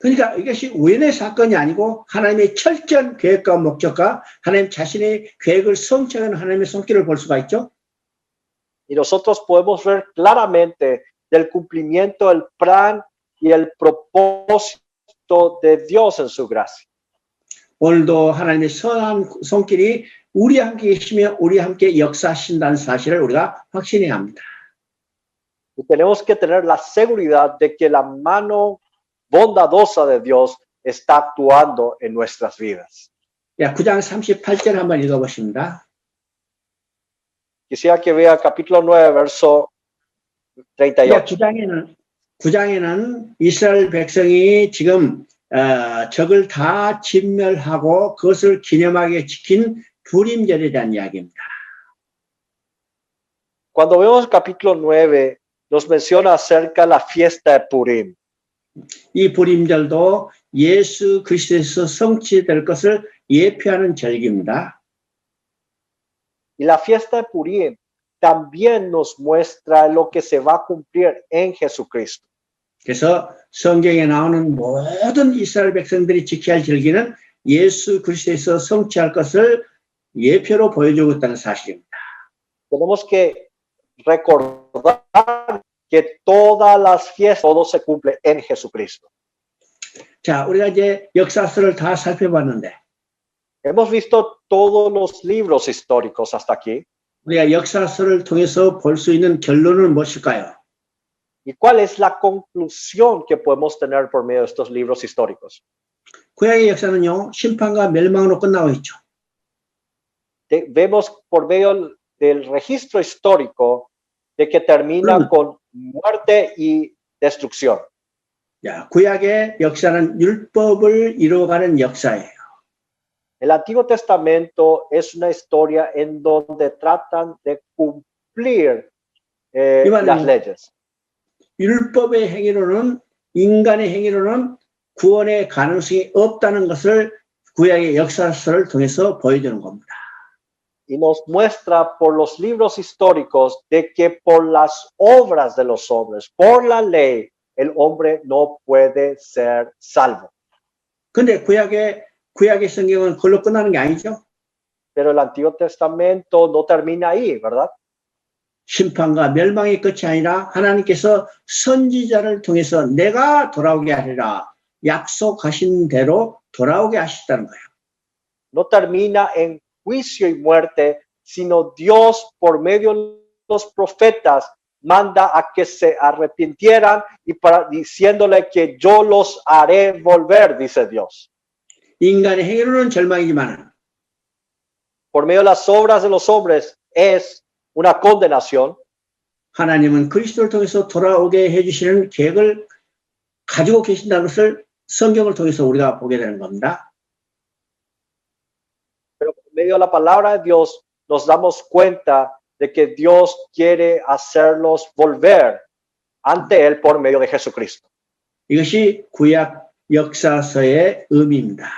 그러니까 이것이 우연의 사건이 아니고 하나님의 철저한 계획과 목적과 하나님 자신의 계획을 성취하는 하나님의 손길을 볼 수가 있죠. Y nosotros podemos ver claramente del cumplimiento del plan y el propósito de Dios en su gracia. 오늘도 하나님의 선한 손길이 우리 함께 계시며 우리 함께 역사하신다는 사실을 우리가 확신해야 합니다. Y tenemos que tener la seguridad de que la mano bondadosa de Dios está actuando en nuestras vidas. 야, 9장 38절 한번 읽어보십니다. Quisiera que vea capítulo 9, verso 38. 9장에는 이스라엘 백성이 지금 적을 다 진멸하고 그것을 기념하게 지킨 부림절에 대한 이야기입니다. Cuando vemos el capítulo 9, nos menciona acerca de la fiesta de Purim. 이 부림절도 예수 그리스도에서 성취될 것을 예표하는 절기입니다. Y la fiesta de Purim también nos muestra lo que se va a cumplir en Jesucristo. 그래서 성경에 나오는 모든 이스라엘 백성들이 지켜야 할 절기는 예수 그리스도에서 성취할 것을 예표로 보여주고 있다는 사실입니다. Tenemos que recordar que todas las fiestas, todo se cumple en Jesucristo. 자, 우리가 이제 역사서를 다 살펴봤는데 Hemos visto todos los libros históricos hasta aquí. 우리가 역사서를 통해서 볼 수 있는 결론은 무엇일까요? ¿Y cuál es la conclusión que podemos tener por medio de estos libros históricos? 구약의 역사는요, 심판과 멸망으로 끝나고 있죠. Vemos por medio del registro histórico de que termina con muerte y destrucción. 야, 구약의 역사는 율법을 이루어가는 역사예요. El Antiguo Testamento es una historia en donde tratan de cumplir 이 las 말은 leyes. 율법의 행위로는 인간의 행위로는 구원의 가능성이 없다는 것을 구약의 역사서를 통해서 보여주는 겁니다. Y nos muestra por los libros históricos de que por las obras de los hombres, por la ley, el hombre no puede ser salvo. 근데 구약의 성경은 그걸로 끝나는 게 아니죠. Pero el Antiguo Testamento no termina ahí, ¿verdad? 심판과 멸망의 끝이 아니라 하나님께서 선지자를 통해서 내가 돌아오게 하리라 약속하신 대로 돌아오게 하시다는 거예요. No termina en juicio y muerte, sino Dios por medio de los profetas manda a que se arrepintieran y diciéndole que yo los haré volver, dice Dios. 인간의 행위로는 절망이지만 Por medio de las obras de los hombres es una condenación. 하나님은 그리스도를 통해서 돌아오게 해주시는 계획을 가지고 계신다는 것을 성경을 통해서 우리가 보게 되는 겁니다. Pero por medio de la palabra de Dios nos damos cuenta de que Dios quiere hacerlos volver ante Él por medio de Jesucristo. 이것이 구약 역사서의 의미입니다.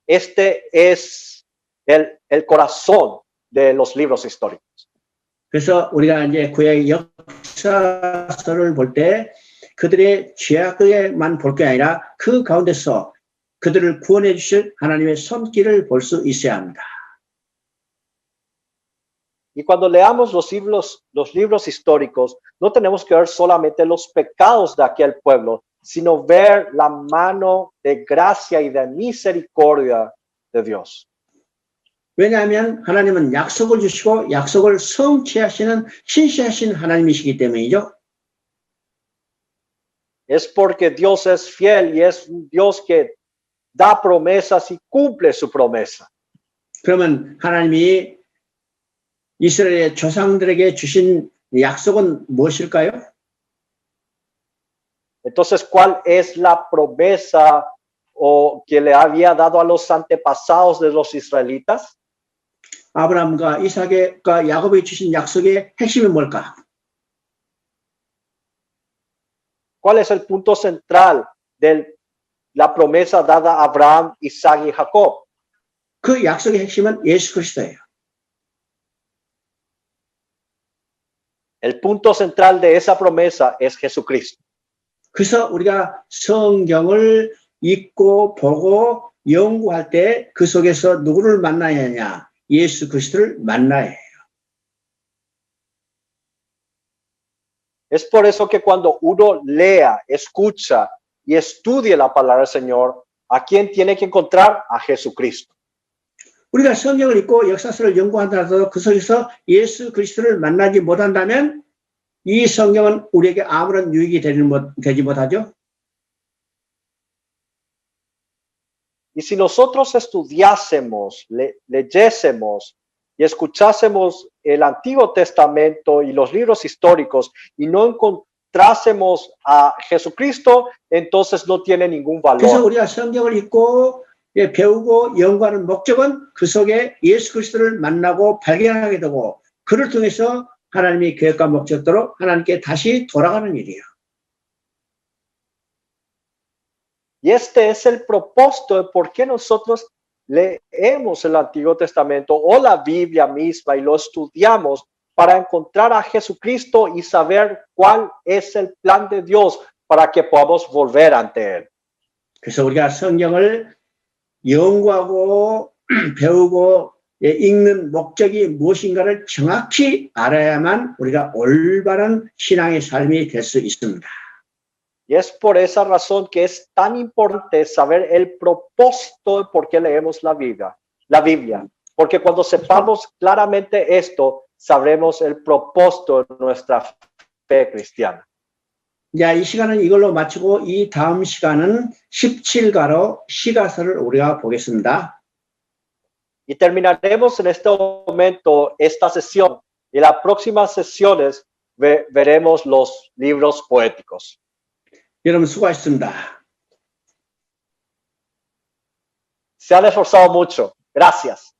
Este es el corazón de los libros históricos. 그래서 우리가 이제 구약 역사서를 볼 때 그들의 죄악에만 볼 게 아니라 그 가운데서 그들을 구원해 주실 하나님의 손길을 볼 수 있어야 합니다. Y cuando leamos los libros históricos, no tenemos que ver solamente los pecados de aquel pueblo, sino ver la mano de gracia y de misericordia de Dios. 왜냐하면 하나님은 약속을 주시고 약속을 성취하시는 신실하신 하나님이시기 때문이죠. Es porque Dios es fiel y es un Dios que da promesas y cumple su promesa. 그러면 하나님이 이스라엘의 조상들에게 주신 약속은 무엇일까요? Entonces, ¿cuál es la promesa que le había dado a los antepasados de los israelitas? 아브라함과 이삭과 야곱이 주신 약속의 핵심이 뭘까? ¿Cuál es el punto central de la promesa dada a Abraham, Isaac y Jacob? 그 약속의 핵심은 예수 그리스도예요. El punto central de esa promesa es Jesucristo. 그래서 우리가 성경을 읽고 보고 연구할 때 그 속에서 누구를 만나야 하냐? 예수 그리스도를 만나야 해요. Es por eso que cuando uno lea, escucha y estudie la palabra del Señor, ¿a quién tiene que encontrar? A Jesucristo. 우리가 성경을 읽고 역사서를 연구한다고 그 속에서 예수 그리스도를 만나지 못한다면 이 성경은 우리에게 아무런 유익이 되지 못하죠. Y si nosotros estudiásemos, leyésemos y escuchásemos el Antiguo Testamento y los libros históricos y no encontrásemos a Jesucristo, entonces no tiene ningún 그래서 valor. 우리가 성경을 읽고 배우고 연구하는 목적은 그 속에 예수 그리스도를 만나고 발견하게 되고 그를 통해서 하나님의 계획과 목적대로 하나님께 다시 돌아가는 일이에요. Y este es el propósito de por qué nosotros leemos el Antiguo Testamento o la Biblia misma y lo estudiamos para encontrar a Jesucristo y saber cuál es el plan de Dios para que podamos volver ante Él. 그래서 우리가 성경을 연구하고 배우고 읽는 목적이 무엇인가를 정확히 알아야만 우리가 올바른 신앙의 삶이 될 수 있습니다. Y es por esa razón que es tan importante saber el propósito de por qué leemos la Biblia. Porque cuando sepamos claramente esto, sabremos el propósito de nuestra fe cristiana. 자, 이 시간은 이걸로 마치고 이 다음 시간은 17가로 시가서를 우리가 보겠습니다. Y terminaremos en este momento esta sesión. Y en las próximas sesiones veremos los libros poéticos. 여러분 수고하셨습니다. Se han esforzado mucho. Gracias.